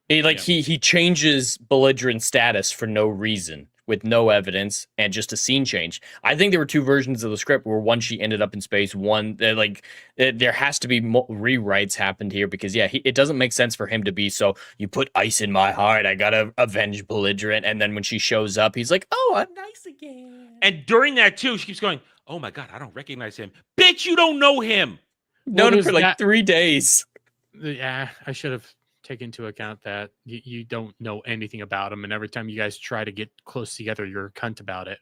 He changes belligerent status for no reason, with no evidence, and just a scene change. I think there were two versions of the script where one, she ended up in space, one, there has to be rewrites happened here, because it doesn't make sense for him to be so, you put ice in my heart, I gotta avenge belligerent, and then when she shows up, he's like, oh, I'm nice again. And during that too, she keeps going, oh my God, I don't recognize him. Bitch, you don't know him. Known him for like 3 days. Yeah, I should have take into account that you don't know anything about him, and every time you guys try to get close together, you're a cunt about it.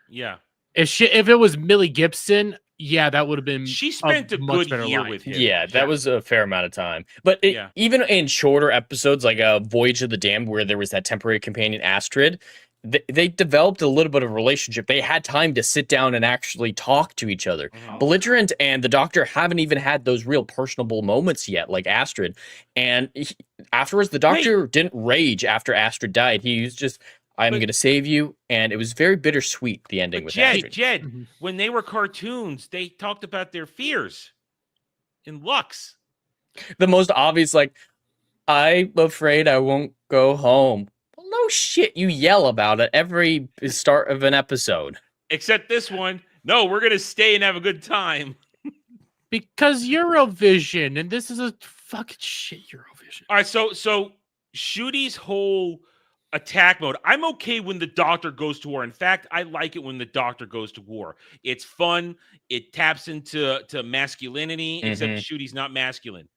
Yeah. If it was Millie Gibson, that would have been. She spent a good year with him. Yeah, that was a fair amount of time. But even in shorter episodes, like Voyage of the Damned, where there was that temporary companion Astrid, they developed a little bit of a relationship. They had time to sit down and actually talk to each other. Mm-hmm. Belligerent and the Doctor haven't even had those real personable moments yet, like Astrid. And afterwards, the Doctor didn't rage after Astrid died. He was just, I'm going to save you. And it was very bittersweet, the ending with Astrid. Jed, when they were cartoons, they talked about their fears in Lux. The most obvious, like, I'm afraid I won't go home. No shit, you yell about it every start of an episode. Except this one. No, we're going to stay and have a good time. Because Eurovision, and this is a fucking shit Eurovision. All right, so Shooty's whole attack mode, I'm okay when the Doctor goes to war. In fact, I like it when the Doctor goes to war. It's fun. It taps into masculinity, except Shooty's not masculine.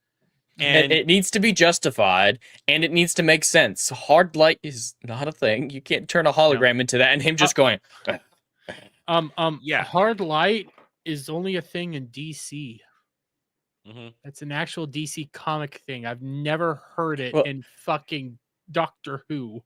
And it needs to be justified, and it needs to make sense. Hard light is not a thing. You can't turn a hologram into that, and him just going. Hard light is only a thing in DC. Mm-hmm. That's an actual DC comic thing. I've never heard it in fucking Doctor Who.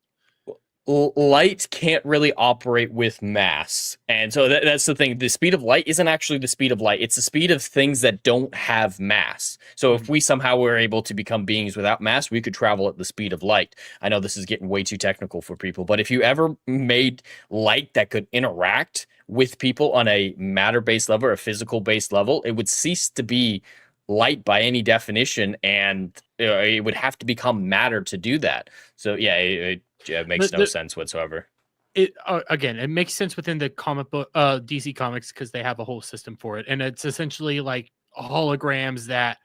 Light can't really operate with mass. And so that's the thing. The speed of light isn't actually the speed of light. It's the speed of things that don't have mass. So if we somehow were able to become beings without mass, we could travel at the speed of light. I know this is getting way too technical for people, but if you ever made light that could interact with people on a matter-based level or a physical-based level, it would cease to be light by any definition, and it would have to become matter to do that. So it makes no sense whatsoever. It makes sense within the comic book DC Comics, because they have a whole system for it, and it's essentially like holograms that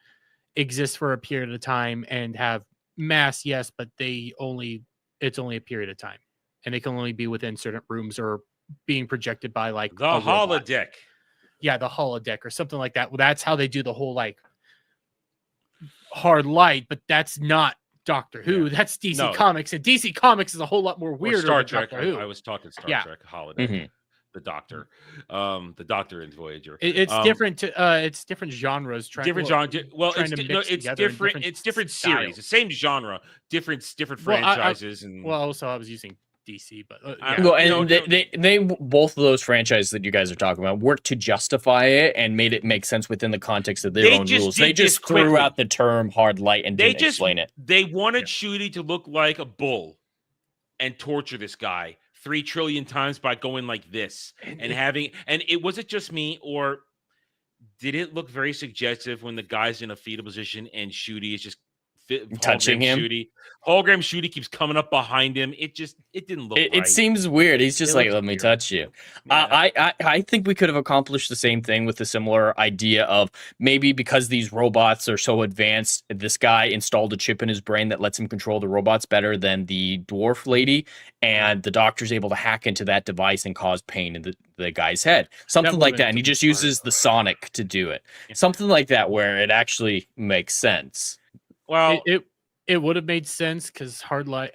exist for a period of time and have mass, yes, but it's only a period of time, and they can only be within certain rooms or being projected by like the holodeck. Yeah, the holodeck or something like that. Well, that's how they do the whole like hard light, but that's not Doctor Who. That's DC Comics, and DC Comics is a whole lot more weird. Star Trek. I was talking Star Trek holodeck. The Doctor, and Voyager. It's different. It's different genres. Different genre. Well, it's different. It's different series. The same genre, different franchises. Also, I was using DC, but they both of those franchises that you guys are talking about worked to justify it and made it make sense within the context of their own rules. They just threw out the term hard light and didn't explain it. They wanted Shooty to look like a bull and torture this guy 3 trillion times by going like this and it wasn't just me, or did it look very suggestive when the guy's in a fetal position and Shooty is just touching him? Hologram Shooty keeps coming up behind him. It didn't look right. It seems weird. He's just like, let me touch you. Yeah. I think we could have accomplished the same thing with a similar idea of maybe because these robots are so advanced, this guy installed a chip in his brain that lets him control the robots better than the dwarf lady, and the Doctor's able to hack into that device and cause pain in the guy's head. Something like that. And he just uses the sonic to do it. Yeah. Something like that where it actually makes sense. Well, it would have made sense because hard light.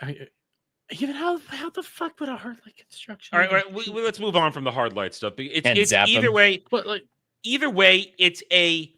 Even how the fuck would a hard light construction? All right, even shoot- let's move on from the hard light stuff. And It's zap either him. way. But like, Either way, it's a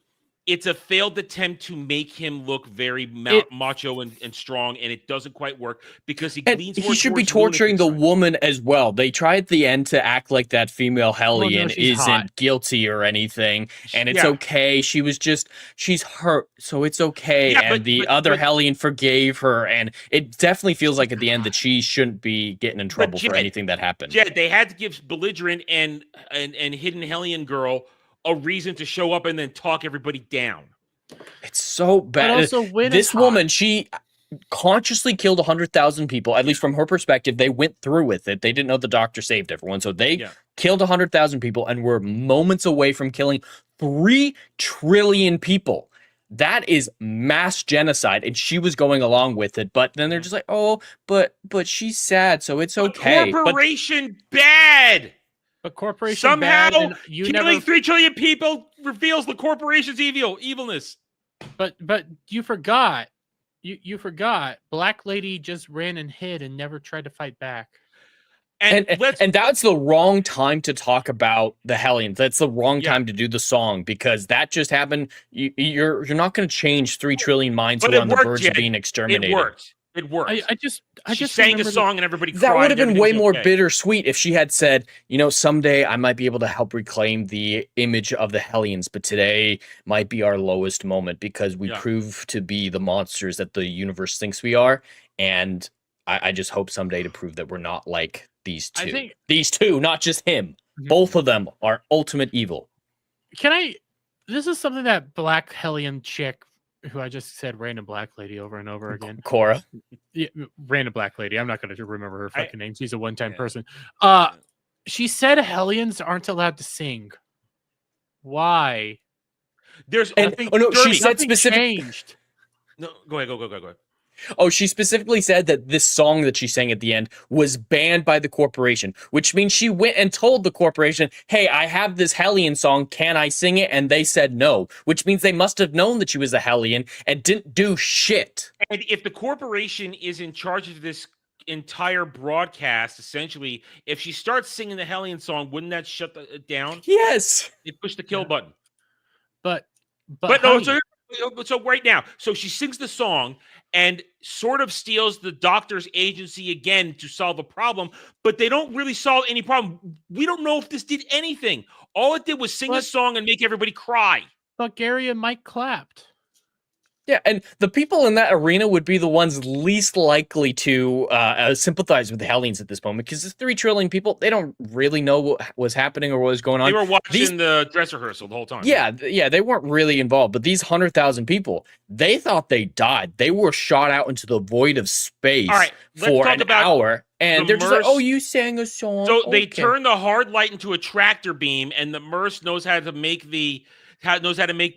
failed attempt to make him look very macho and strong, and it doesn't quite work because he leans more he should be towards torturing the lunatic side. woman as well. They try at the end to act like that female Hellion she's isn't hot. guilty or anything, and it's Yeah. okay. She's hurt, so it's okay. Yeah, and but- the but- other but- Hellion forgave her, and it definitely feels like at the end that she shouldn't be getting in trouble for Jed- anything that happened. Jed, they had to give belligerent and hidden Hellion girl a reason to show up and then talk everybody down. It's so but bad. also Win This is hot. woman, she consciously killed 100,000 people. At least from her perspective, they went through with it. They didn't know the doctor saved everyone, so they killed 100,000 people and were moments away from killing 3 trillion people. That is mass genocide, and she was going along with it. But then they're just like, "Oh, but she's sad, so it's okay." But Corporation bad. But corporation Somehow, bad, and you killing never. 3 trillion people reveals the corporation's evilness. But you forgot. You forgot. Black Lady just ran and hid and never tried to fight back. And that's the wrong time to talk about the Hellions. That's the wrong time to do the song because that just happened. You're not going to change 3 trillion minds who are on the verge of being exterminated. It worked. It worked. I just sang a song and everybody cried. That would have been way more okay. bittersweet if she had said, someday I might be able to help reclaim the image of the Hellions, but today might be our lowest moment because we prove to be the monsters that the universe thinks we are. And I just hope someday to prove that we're not like these two. These two, not just him. Mm-hmm. Both of them are ultimate evil. This is something that Black Hellion chick, who I just said random black lady over and over again. Cora. Yeah, random black lady. I'm not going to remember her fucking name. She's a one-time person. She said Hellions aren't allowed to sing. Why? She said specifically. Changed. No, go ahead. Oh, she specifically said that this song that she sang at the end was banned by the corporation, which means she went and told the corporation, hey, I have this Hellion song. Can I sing it? And they said no, which means they must have known that she was a Hellion and didn't do shit. And if the corporation is in charge of this entire broadcast, essentially, if she starts singing the Hellion song, wouldn't that shut it down? Yes. They push the kill button. But no, so right now, so she sings the song and sort of steals the doctor's agency again to solve a problem, but they don't really solve any problem. We don't know if this did anything. All it did was sing a song and make everybody cry. But Gary and Mike clapped. Yeah, and the people in that arena would be the ones least likely to sympathize with the Hellions at this moment because it's 3 trillion people. They don't really know what was happening or what was going on. They were watching the dress rehearsal the whole time. Yeah, they weren't really involved. But these 100,000 people, they thought they died. They were shot out into the void of space for an hour. And they're just like, oh, you sang a song. So they turn the hard light into a tractor beam, and the Merce knows how to make the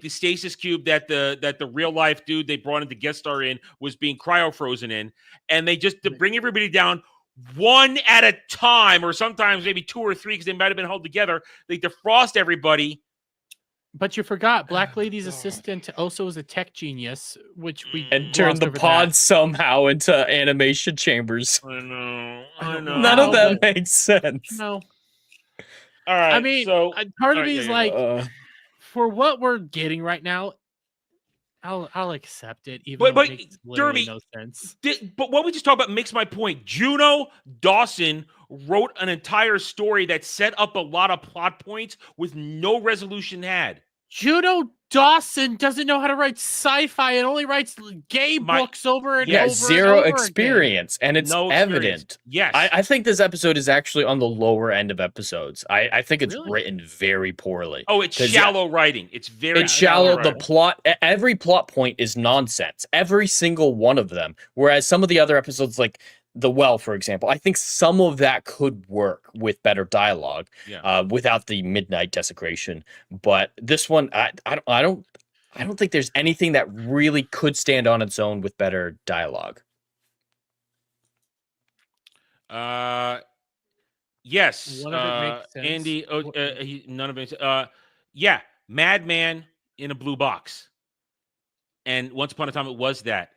stasis cube that the real life dude they brought in to guest star in was being cryo frozen in, and they just to bring everybody down one at a time, or sometimes maybe 2 or 3 because they might have been held together. They defrost everybody. But you forgot Black Lady's assistant also is a tech genius, which we turned the pod somehow into animation chambers. I know. None of that makes sense. No. All right. I mean, so part of me is like, for what we're getting right now, I'll accept it, even though it makes literally no sense. But what we just talked about makes my point. Juno Dawson wrote an entire story that set up a lot of plot points with no resolution had. Juno Dawson doesn't know how to write sci-fi and only writes gay books over and over. Zero and over experience, again. and it's evident. Yes, I think this episode is actually on the lower end of episodes. I think it's written very poorly. Oh, it's shallow writing. It's very shallow. The plot, every plot point is nonsense. Every single one of them. Whereas some of the other episodes, like The Well, for example, I think some of that could work with better dialogue, without the midnight desecration. But this one, I don't think there's anything that really could stand on its own with better dialogue. Yes. One of it makes sense. Andy, none of it. Madman in a blue box. And once upon a time, it was that,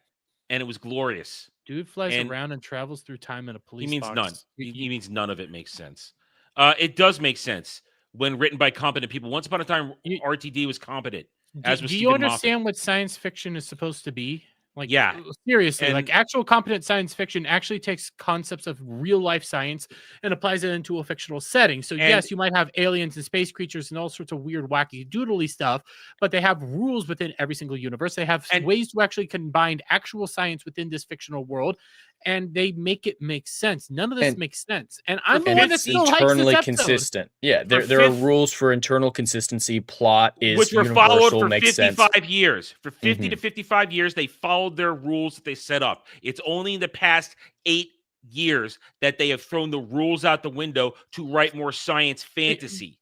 and it was glorious. Dude flies And around and travels through time in a police he means box. none. He means none of it makes sense. It does make sense when written by competent people. Once upon a time, RTD was competent, as was Do you Stephen Moffat. understand what science fiction is supposed to be? Like, Yeah. seriously, And- like actual competent science fiction actually takes concepts of real life science and applies it into a fictional setting. So yes, you might have aliens and space creatures and all sorts of weird, wacky, doodly stuff, but they have rules within every single universe. They have ways to actually combine actual science within this fictional world, and they make it make sense. None of this makes sense, and I'm the one that still likes eternally this episode. consistent. Yeah, there are rules for internal consistency. Plot is which were universal, followed for makes 55 sense. years. For 50 to 55 years, they followed their rules that they set up. It's only in the past 8 years that they have thrown the rules out the window to write more science fantasy.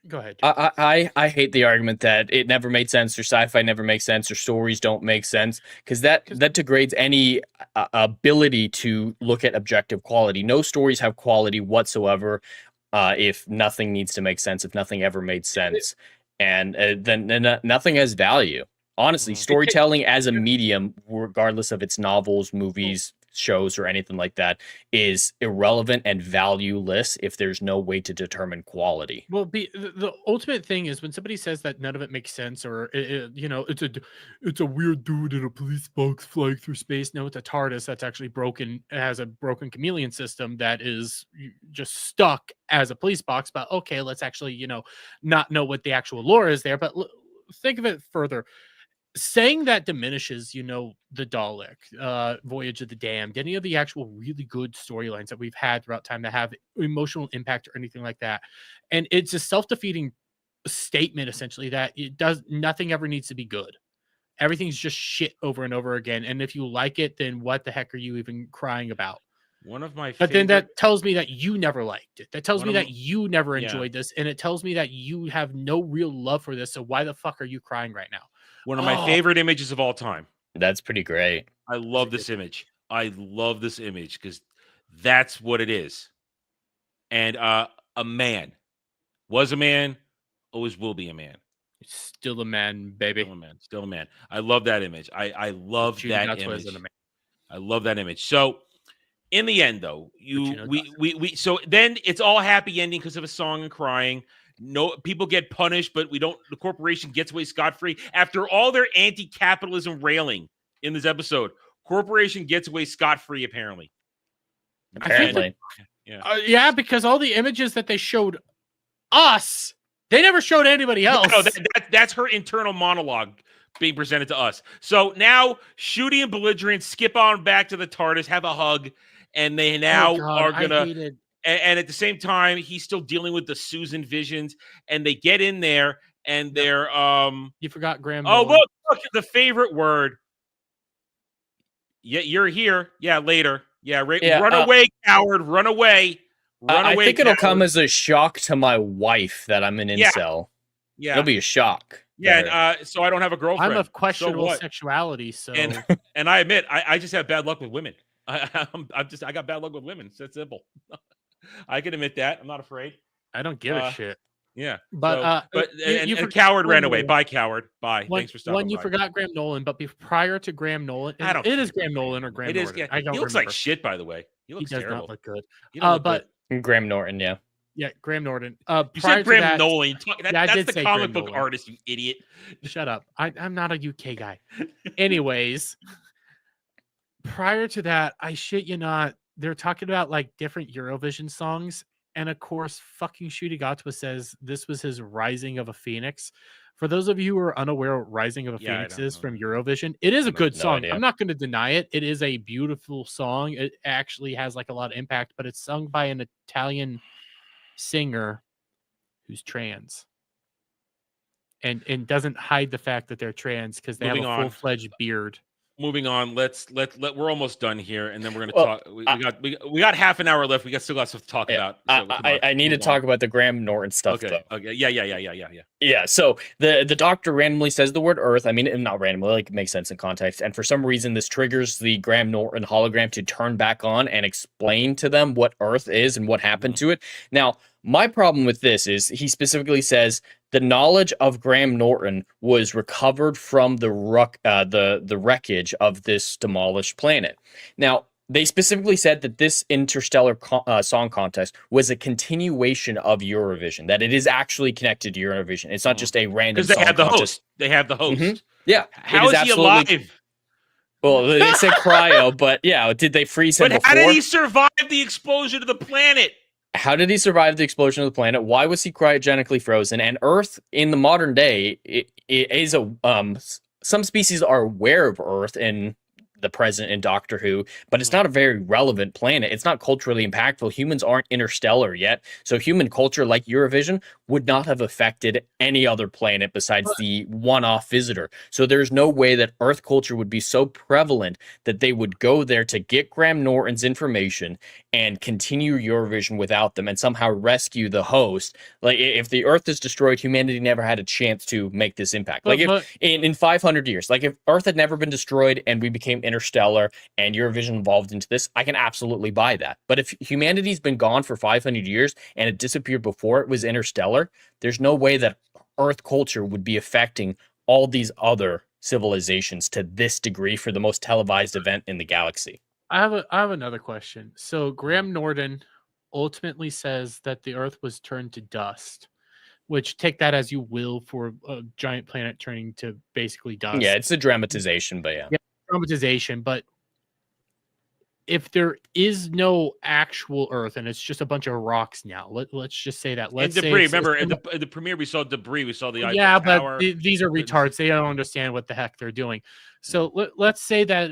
Go ahead. I hate the argument that it never made sense, or sci-fi never makes sense, or stories don't make sense, because that degrades any ability to look at objective quality. No stories have quality whatsoever if nothing needs to make sense, if nothing ever made sense, and then nothing has value. Honestly, storytelling as a medium, regardless of its novels, movies, shows, or anything like that, is irrelevant and valueless if there's no way to determine quality. Well, the ultimate thing is when somebody says that none of it makes sense, or it's a weird dude in a police box flying through space. No, it's a TARDIS that's actually broken. It has a broken chameleon system that is just stuck as a police box. But okay, let's actually not know what the actual lore is there. But think of it further. Saying that diminishes, the Dalek, Voyage of the Damned, any of the actual really good storylines that we've had throughout time that have emotional impact or anything like that. And it's a self-defeating statement, essentially, that nothing ever needs to be good. Everything's just shit over and over again. And if you like it, then what the heck are you even crying about? One of my But then that tells me that you never liked it. That tells me that you never enjoyed this. And it tells me that you have no real love for this. So why the fuck are you crying right now? One of my favorite images of all time. That's pretty great. I love this image. I love this image because that's what it is. And a man was a man, always will be a man. Still a man, baby. Still a man. I love that image. I love that image. I love that image. So in the end, though, so then it's all happy ending because of a song and crying. No, people get punished, but the corporation gets away scot-free. After all their anti-capitalism railing in this episode, corporation gets away scot-free, apparently. Apparently. Yeah, because all the images that they showed us, they never showed anybody else. No, that's her internal monologue being presented to us. So now Shooty and Belligerent skip on back to the TARDIS, have a hug, and they now are going to... And at the same time, he's still dealing with the Susan visions, and they get in there, and they're You forgot Graham. Oh, look, the favorite word. Yeah, you're here. Yeah, later. Yeah, run away, coward. Run away. I think it'll come as a shock to my wife that I'm an incel. Yeah, it'll be a shock. Yeah, and, so I don't have a girlfriend. I'm of questionable sexuality, so and I admit I just have bad luck with women. I got bad luck with women. It's that simple. I can admit that. I'm not afraid. I don't give a shit. Yeah, but coward ran away. Bye, coward. Bye. Thanks for stopping. You forgot Graham Nolan, but prior to Graham Nolan, it is Graham Nolan or Graham Norton. I don't. He looks like shit, by the way. He looks does terrible. Not look good. But Graham Norton, yeah. Yeah, Graham Norton. You said Graham Nolan. That's the comic book artist, you idiot. Shut up. I'm not a UK guy. Anyways, prior to that, I shit you not, they're talking about like different Eurovision songs. And of course, fucking Shooty Gatwa says this was his Rising of a Phoenix. For those of you who are unaware what Rising of a Phoenix is from Eurovision, it is a good song. I'm not going to deny it. It is a beautiful song. It actually has like a lot of impact, but it's sung by an Italian singer who's trans. And doesn't hide the fact that they're trans because they have a full-fledged beard. Moving on, we're almost done here, and then we're gonna talk. We got half an hour left. We still got stuff to talk about. So I need to talk about the Graham Norton stuff. Okay. Though. Okay. Yeah. Yeah. So the doctor randomly says the word Earth. I mean, not randomly, like it makes sense in context. And for some reason, this triggers the Graham Norton hologram to turn back on and explain to them what Earth is and what happened to it. Now, My problem with this is he specifically says the knowledge of Graham Norton was recovered from the wreckage of this demolished planet. Now, they specifically said that this Interstellar song contest was a continuation of Eurovision, that it is actually connected to Eurovision. It's not just a random because they song have the contest. host. They have the host. Mhm. Yeah. How is he alive? Well, they said cryo, but yeah, did they freeze him But before? how did he survive the explosion of the planet? How did he survive the explosion of the planet? Why was he cryogenically frozen? And Earth in the modern day it is a some species are aware of Earth in the present in Doctor Who, but it's not a very relevant planet. It's not culturally impactful. Humans aren't interstellar yet, so human culture like Eurovision would not have affected any other planet besides the one-off visitor. So there's no way that Earth culture would be so prevalent that they would go there to get Graham Norton's information and continue Eurovision without them and somehow rescue the host. Like, if the Earth is destroyed, humanity never had a chance to make this impact. Like, if in 500 years, like if Earth had never been destroyed and we became interstellar and Eurovision evolved into this, I can absolutely buy that. But if humanity's been gone for 500 years and it disappeared before it was interstellar, there's no way that Earth culture would be affecting all these other civilizations to this degree for the most televised event in the galaxy. I have another question. So Graham Norton ultimately says that the Earth was turned to dust, which take that as you will for a giant planet turning to basically dust. Yeah, it's a dramatization, but yeah dramatization. But if there is no actual Earth and it's just a bunch of rocks now, let's just say that. Let's and debris. Remember, in the premiere, we saw debris. We saw the Eiffel Tower. But these are retards. They don't understand what the heck they're doing. So let's say that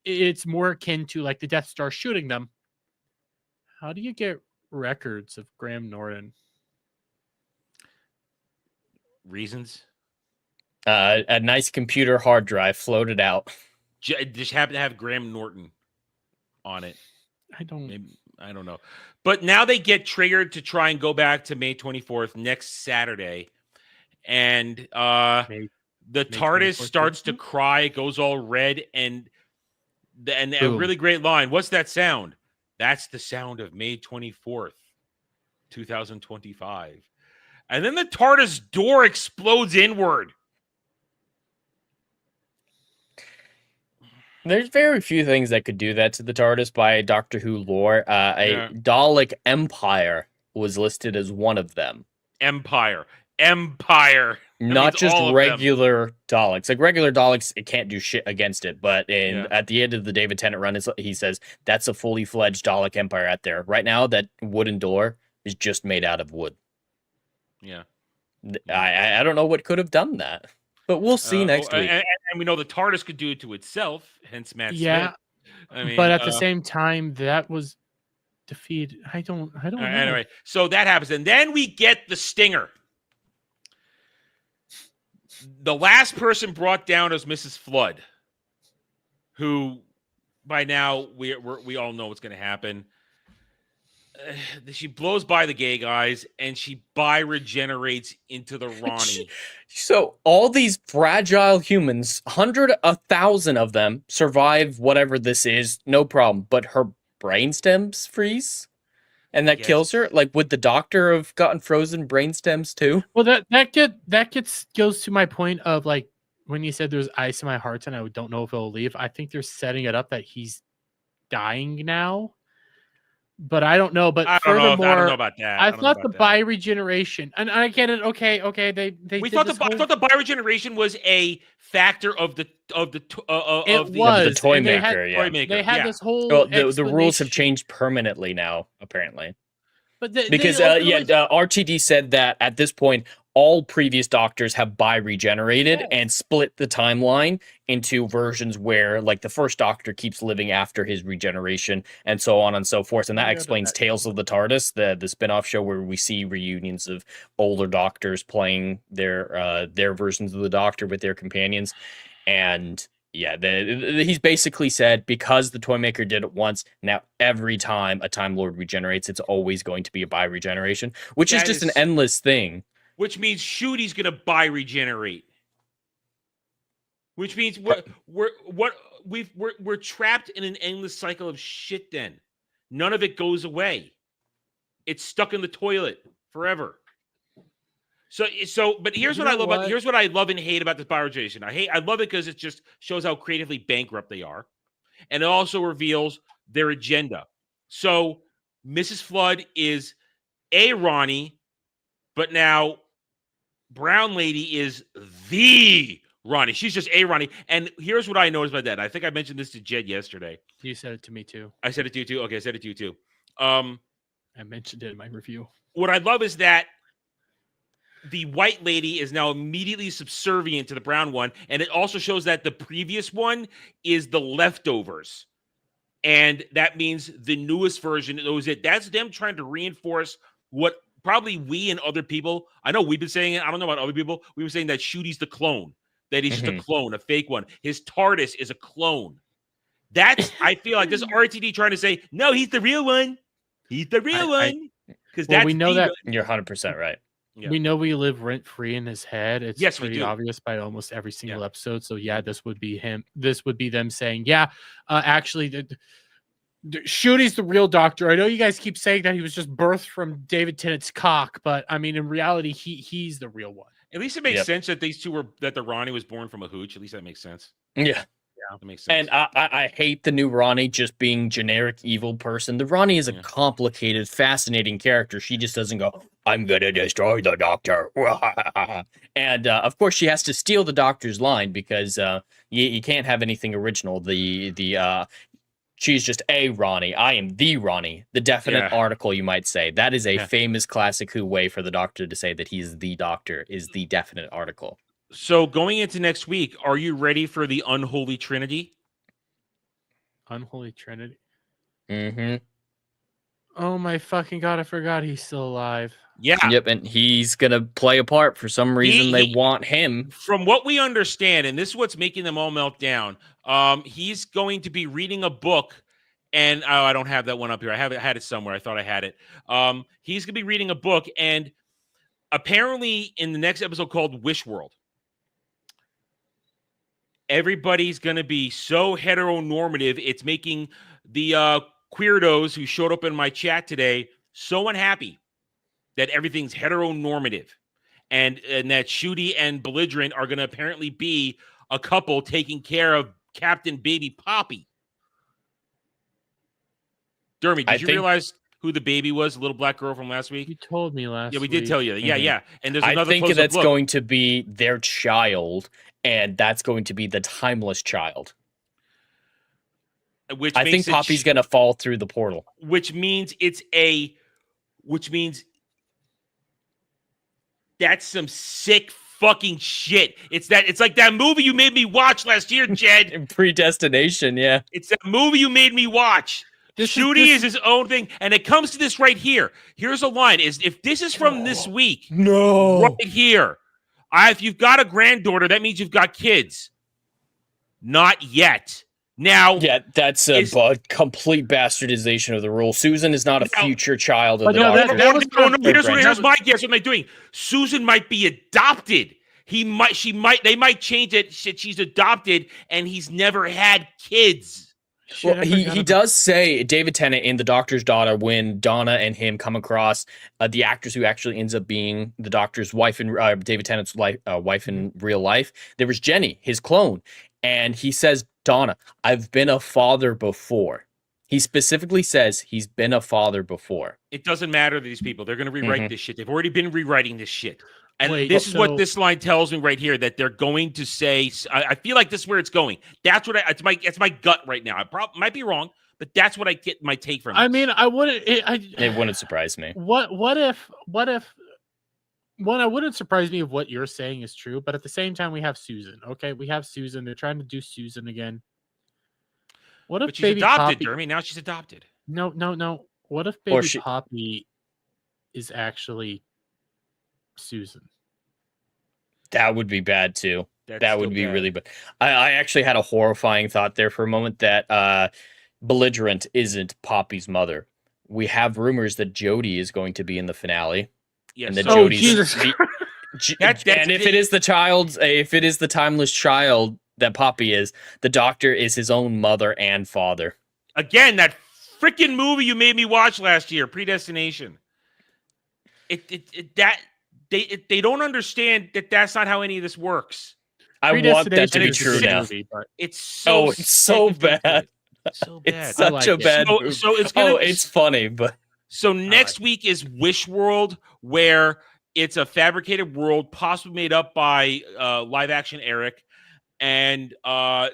it's more akin to like the Death Star shooting them. How do you get records of Graham Norton? Reasons? A nice computer hard drive floated out. Just happen to have Graham Norton on it. I don't know. But now they get triggered to try and go back to May 24th, next Saturday. And the TARDIS starts to cry. It goes all red. And a really great line. What's that sound? That's the sound of May 24th, 2025. And then the TARDIS door explodes inward. There's very few things that could do that to the TARDIS by Doctor Who lore. A Dalek Empire was listed as one of them. Empire. Not just regular Daleks. Like regular Daleks, it can't do shit against it. But at the end of the David Tennant run, he says that's a fully fledged Dalek Empire out there. Right now, that wooden door is just made out of wood. Yeah. I don't know what could have done that. But we'll see next week. And we know the TARDIS could do it to itself, hence Matt Smith. I mean, but at the same time, that was defeated. I don't know. Anyway, so that happens. And then we get the stinger. The last person brought down is Mrs. Flood, who by now we all know what's going to happen. She blows by the gay guys and she regenerates into the Ronnie. So all these fragile humans, 100,000 of them survive whatever this is, no problem. But her brain stems freeze, and that kills her. Like, would the Doctor have gotten frozen brain stems too? Well, goes to my point of like when you said there's ice in my heart and I don't know if it'll leave. I think they're setting it up that he's dying now. But I don't know. But I don't know about that. I thought the bioregeneration, and I get it. Okay. I thought the bioregeneration was a factor of the toy maker. They had this whole. Well, the rules have changed permanently now, apparently. But because RTD said that at this point, all previous Doctors have bioregenerated and split the timeline into versions where, like, the first Doctor keeps living after his regeneration and so on and so forth. And that explains Tales of the TARDIS, the spin-off show where we see reunions of older Doctors playing their versions of the Doctor with their companions. And yeah, he's basically said because the Toymaker did it once, now every time a Time Lord regenerates, it's always going to be a bioregeneration, which is just an endless thing. Which means Shooty's gonna bioregenerate. Which means we're trapped in an endless cycle of shit. Then none of it goes away. it's stuck in the toilet forever. But here's You what I know love what? here's what I love and hate about this bioregionation. I love it because it just shows how creatively bankrupt they are. And it also reveals their agenda. So Mrs. Flood is a Ronnie, but now Brown Lady is the Ronnie. She's just a Ronnie. And here's what I noticed about that. I think I mentioned this to Jed yesterday. You said it to me too. I said it to you too. Okay, I said it to you too. I mentioned it in my review. What I love is that the white lady is now immediately subservient to the brown one. And it also shows that the previous one is the leftovers. And that means the newest version knows it. That's them trying to reinforce what probably we and other people, I know we've been saying it, I don't know about other people, we were saying that Shooty's the clone, that he's just a clone, a fake one. His TARDIS is a clone. That's, I feel like this RTD trying to say, no, he's the real one. He's the real one. Because we know that you're 100% right. Yeah. We know we live rent-free in his head. It's pretty obvious by almost every single episode. So yeah, this would be him. This would be them saying, actually, the Shooty's the real doctor. I know you guys keep saying that he was just birthed from David Tennant's cock, but I mean, in reality, he's the real one. At least it makes sense that these two that the Ronnie was born from a hooch. At least that makes sense. Yeah. That makes sense. And I hate the new Ronnie just being generic evil person. The Ronnie is a complicated, fascinating character. She just doesn't go, I'm going to destroy the doctor. And of course, she has to steal the doctor's line because you can't have anything original. She's just a Ronnie. I am the Ronnie. The definite article, you might say. That is a famous classic Who way for the doctor to say that he's the doctor, is the definite article. So going into next week, are you ready for the Unholy Trinity? Unholy Trinity? Mm-hmm. Oh my fucking God, I forgot he's still alive. Yeah. Yep, and he's going to play a part. For some reason, they want him. From what we understand, and this is what's making them all melt down, he's going to be reading a book, and I don't have that one up here. I had it somewhere. I thought I had it. He's going to be reading a book, and apparently in the next episode called Wish World, everybody's going to be so heteronormative, it's making the queerdos who showed up in my chat today so unhappy that everything's heteronormative. And that Shooty and Belligerent are going to apparently be a couple taking care of Captain Baby Poppy. Dermy, did you realize who the baby was, the little black girl from last week? You told me last week. Yeah, we did tell you. Yeah. And there's another I think that's going to be their child, and that's going to be the timeless child. Which I think Poppy's going to fall through the portal. Which means that's some sick fucking shit. It's like that movie you made me watch last year, Jed. Predestination, yeah. It's that movie you made me watch. Shooty is his own thing, and it comes to this right here. Here's a line: if this is from this week, right here, if you've got a granddaughter, that means you've got kids. Not yet. Now, yeah, that's a complete bastardization of the rule. Susan is not a future child of the doctor. Here's my guess. What they're doing? Susan might be adopted. They might change it. She's adopted, and he's never had kids. Well, he does say, David Tennant in The Doctor's Daughter, when Donna and him come across the actress who actually ends up being the Doctor's wife and David Tennant's wife in real life, there was Jenny, his clone, and he says, Donna, I've been a father before. He specifically says he's been a father before. It doesn't matter to these people. They're going to rewrite this shit. They've already been rewriting this shit. And this is what this line tells me right here, that they're going to say, I feel like this is where it's going. That's what it's my gut right now. I might be wrong, but that's what I get my take from. I mean, I wouldn't. It wouldn't surprise me. What if? One, it wouldn't surprise me if what you're saying is true, but at the same time, we have Susan. Okay, we have Susan. They're trying to do Susan again. What if she's baby adopted, Poppy? Jeremy? Now she's adopted. No. What if baby Poppy is actually Susan? That would be bad too. That would be really bad. I actually had a horrifying thought there for a moment that Belligerent isn't Poppy's mother. We have rumors that Jodie is going to be in the finale. Yes. And that Jesus. And if it is the timeless child that Poppy is, the Doctor is his own mother and father. Again, that freaking movie you made me watch last year, Predestination. They don't understand that that's not how any of this works. I want that to Predestination be is a true good now. movie, but It's so It's so sick and bad. so bad. It's such like a it. bad So- movie. so it's gonna be- it's funny, but So next week is Wish World, where it's a fabricated world, possibly made up by live action Eric, and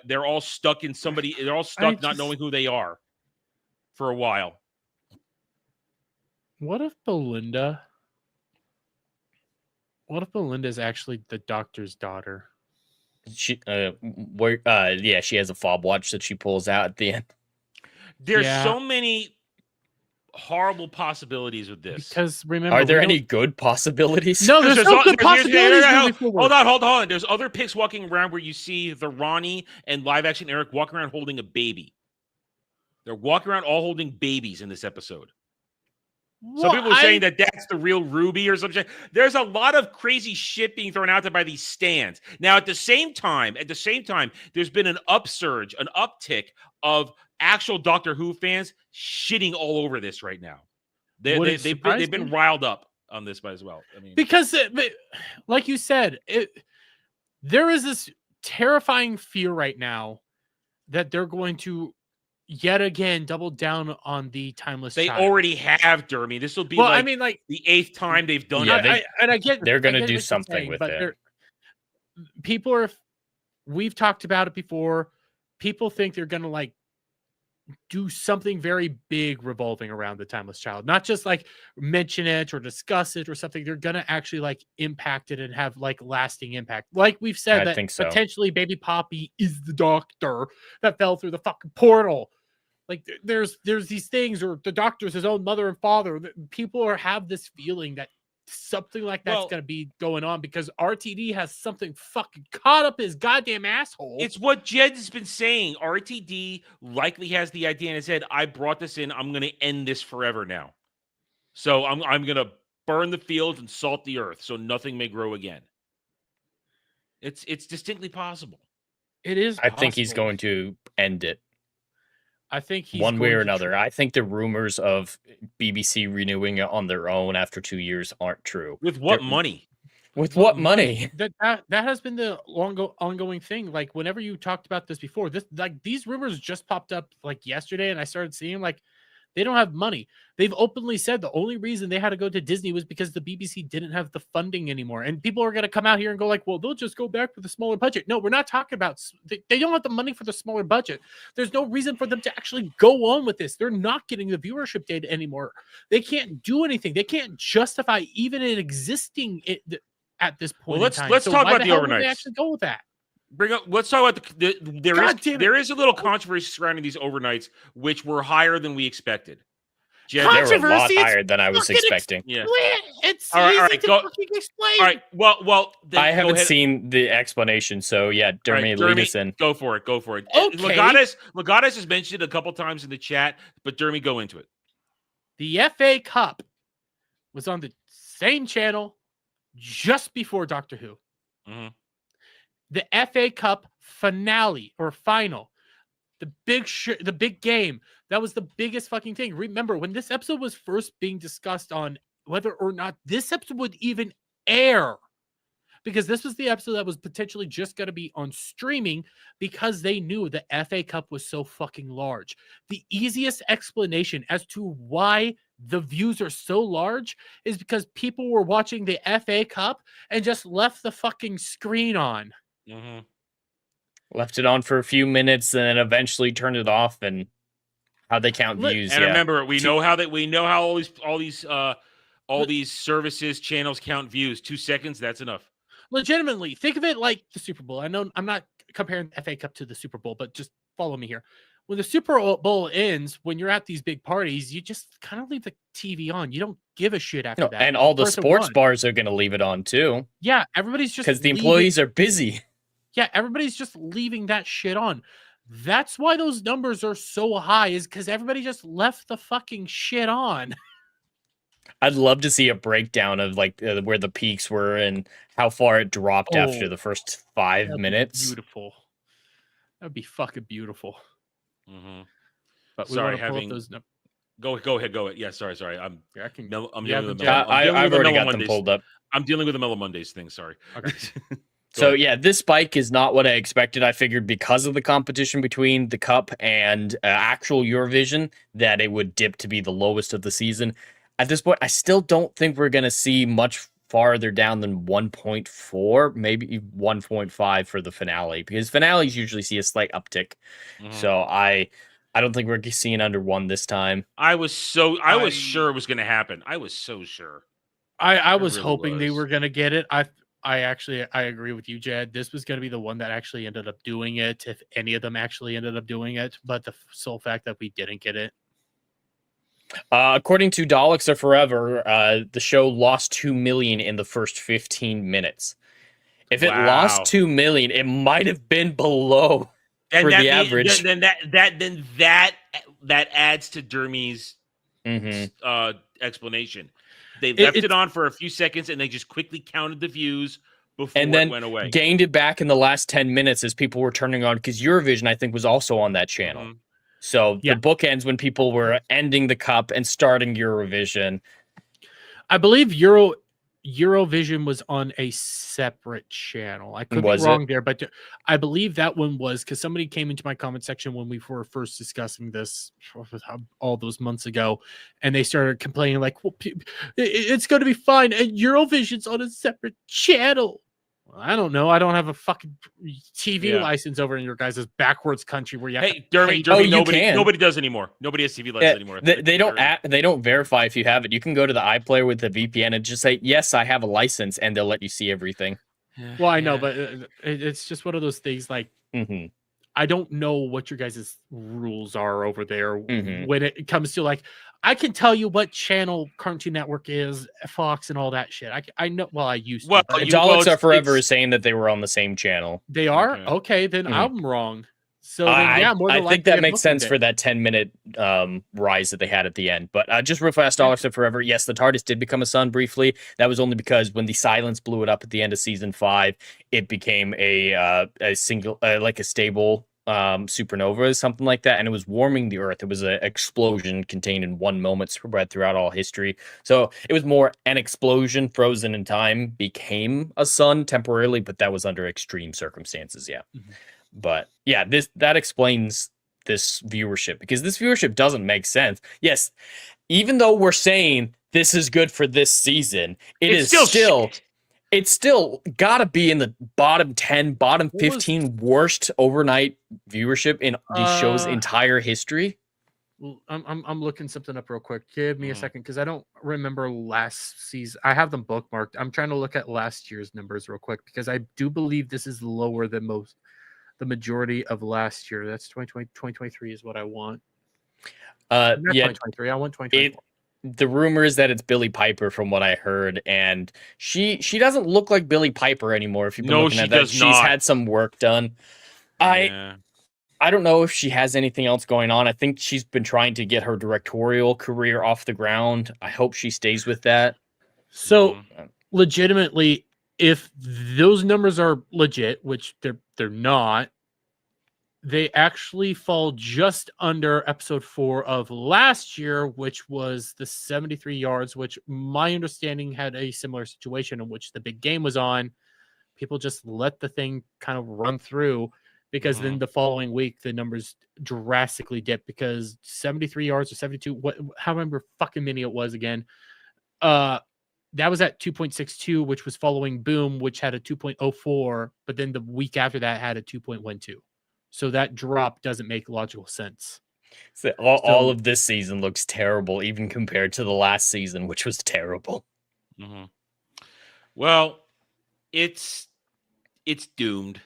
they're all stuck in somebody. They're all stuck not knowing who they are for a while. What if Belinda is actually the doctor's daughter? she she has a fob watch that she pulls out at the end. There's Yeah. so many horrible possibilities with this. Because remember, Are there we any don't- good possibilities? No, there's no good here's- possibilities. no, moving forward. Hold on. There's other pics walking around where you see the Ronnie and live action Eric walking around holding a baby. They're walking around all holding babies in this episode. Some people are saying that that's the real Ruby or something. There's a lot of crazy shit being thrown out there by these stands. Now, at the same time, there's been an upsurge, an uptick of actual Doctor Who fans shitting all over this right now. They've been riled up on this as well. I mean, because like you said, there is this terrifying fear right now that they're going to yet again double down on the timeless they child. already have, Dermy. This will be I mean, like the 8th time they've done Yeah, it. I get they're going I to get do what you're something saying, with but it. people are. We've talked about it before. People think they're going to like do something very big revolving around the timeless child, not just like mention it or discuss it or something. They're going to actually like impact it and have like lasting impact. Like we've said, I that think so. potentially baby Poppy is the doctor that fell through the fucking portal. Like there's these things, or the doctor's his own mother and father. People have this feeling that something like that's going to be going on because RTD has something fucking caught up his goddamn asshole. It's what Jed's been saying. RTD likely has the idea in his head. I brought this in. I'm going to end this forever now. So I'm going to burn the fields and salt the earth so nothing may grow again. It's distinctly possible. It is. I think he's going to end it. I think he's one way or another. I think the rumors of BBC renewing it on their own after 2 years aren't true. With what money? With what money? That has been the ongoing thing. Like whenever you talked about this before, these rumors just popped up like yesterday, and I started seeing like they don't have money. They've openly said the only reason they had to go to Disney was because the BBC didn't have the funding anymore. And people are going to come out here and go like, well, they'll just go back with a smaller budget. No, we're not talking about, they don't have the money for the smaller budget. There's no reason for them to actually go on with this. They're not getting the viewership data anymore. They can't do anything. They can't justify even it existing at this point. Well, let's talk about the overnights. They actually go with that. Let's talk about there is a little controversy surrounding these overnights, which were higher than we expected. They were a lot higher than I was expecting. Yeah. It's all easy right, to fucking explain. All right. Well, I haven't seen the explanation, so yeah, Dermy, lead us in. Go for it. Okay. Legatus has mentioned it a couple times in the chat, but Dermy, go into it. The FA Cup was on the same channel just before Doctor Who. Mm-hmm. The FA Cup finale or final, the big game. That was the biggest fucking thing. Remember when this episode was first being discussed on whether or not this episode would even air, because this was the episode that was potentially just going to be on streaming because they knew the FA Cup was so fucking large. The easiest explanation as to why the views are so large is because people were watching the FA Cup and just left the fucking screen on. Mm-hmm. Left it on for a few minutes and then eventually turned it off. And how they count views. And remember, we know how all these services channels count views. 2 seconds, that's enough. Legitimately, think of it like the Super Bowl. I know I'm not comparing the FA Cup to the Super Bowl, but just follow me here. When the Super Bowl ends, when you're at these big parties, you just kind of leave the TV on. You don't give a shit after that. And all the sports bars are going to leave it on too. Yeah, everybody's just because the employees are busy. Yeah, everybody's just leaving that shit on. That's why those numbers are so high, is because everybody just left the fucking shit on. I'd love to see a breakdown of like where the peaks were and how far it dropped after the first 5 minutes. Beautiful. That'd be fucking beautiful. Mm-hmm. But we want to pull up those numbers. Go ahead. Yeah, sorry. I'm Yeah, I can. I'm Yeah, dealing with but Mellow, I'm dealing I've with the already Mellow got them Mondays. pulled up. I'm dealing with the Mellow Mondays thing. Sorry. Okay. So ahead. yeah, this spike is not what I expected. I figured because of the competition between the Cup and actual Eurovision that it would dip to be the lowest of the season. At this point, I still don't think we're going to see much farther down than 1.4, maybe 1.5 for the finale, because finales usually see a slight uptick. Mhm. So I don't think we're seeing under 1 this time. I was sure it was going to happen. I was so sure. I was really hoping they was. were gonna get it. I agree with you, Jed. This was gonna be the one that actually ended up doing it, if any of them actually ended up doing it. But the sole fact that we didn't get it. According to Daleks Are Forever, the show lost 2 million in the first 15 minutes. If it lost 2 million, it might have been below for the average. Then that adds to Dermy's explanation. They left it on for a few seconds and they just quickly counted the views before and then it went away. Gained it back in the last 10 minutes as people were turning on, because Eurovision, I think, was also on that channel. Mhm. So the bookends when people were ending the Cup and starting Eurovision. I believe Eurovision was on a separate channel. I could be wrong there, but I believe that one was, because somebody came into my comment section when we were first discussing this all those months ago, and they started complaining like, well, it's going to be fine, and Eurovision's on a separate channel. Well, I don't know. I don't have a fucking TV license over in your guys' backwards country where you have Dermy, nobody does anymore. Nobody has TV license anymore. They don't verify if you have it. You can go to the iPlayer with the VPN and just say, yes, I have a license, and they'll let you see everything. Well, I know, but it's just one of those things like, I don't know what your guys' rules are over there when it comes to like, I can tell you what channel Cartoon Network is, Fox, and all that shit. I know. Well, I used to. Daleks Are Forever is saying that they were on the same channel. They are? Okay, then I'm wrong. So then, more than I think that makes sense for that 10-minute rise that they had at the end. But just real fast, Daleks Are Forever. Yes, the TARDIS did become a sun briefly. That was only because when the silence blew it up at the end of season 5, it became a single, like a stable supernova, something like that, and it was warming the Earth. It was an explosion contained in one moment, spread throughout all history. So it was more an explosion frozen in time became a sun temporarily, but that was under extreme circumstances. But that explains this viewership, because this viewership doesn't make sense. Yes, even though we're saying this is good for this season, it's still gotta be in the bottom 10, bottom 15 worst overnight viewership in the show's entire history. I'm looking something up real quick. Give me a second, because I don't remember last season. I have them bookmarked. I'm trying to look at last year's numbers real quick, because I do believe this is lower than the majority of last year. That's 2020, 2023 is what I want. Not 2023. I want 2024. The rumor is that it's Billie Piper, from what I heard, and she doesn't look like Billie Piper anymore. If you've been looking at that, she's had some work done. I don't know if she has anything else going on. I think she's been trying to get her directorial career off the ground. I hope she stays with that. So, legitimately, if those numbers are legit, which they're not, they actually fall just under episode 4 of last year, which was the 73 yards, which my understanding had a similar situation in which the big game was on. People just let the thing kind of run through, because then the following week the numbers drastically dipped, because 73 yards or 72, however fucking many it was again, that was at 2.62, which was following Boom, which had a 2.04, but then the week after that had a 2.12. So that drop doesn't make logical sense. So all of this season looks terrible, even compared to the last season, which was terrible. Well, it's doomed.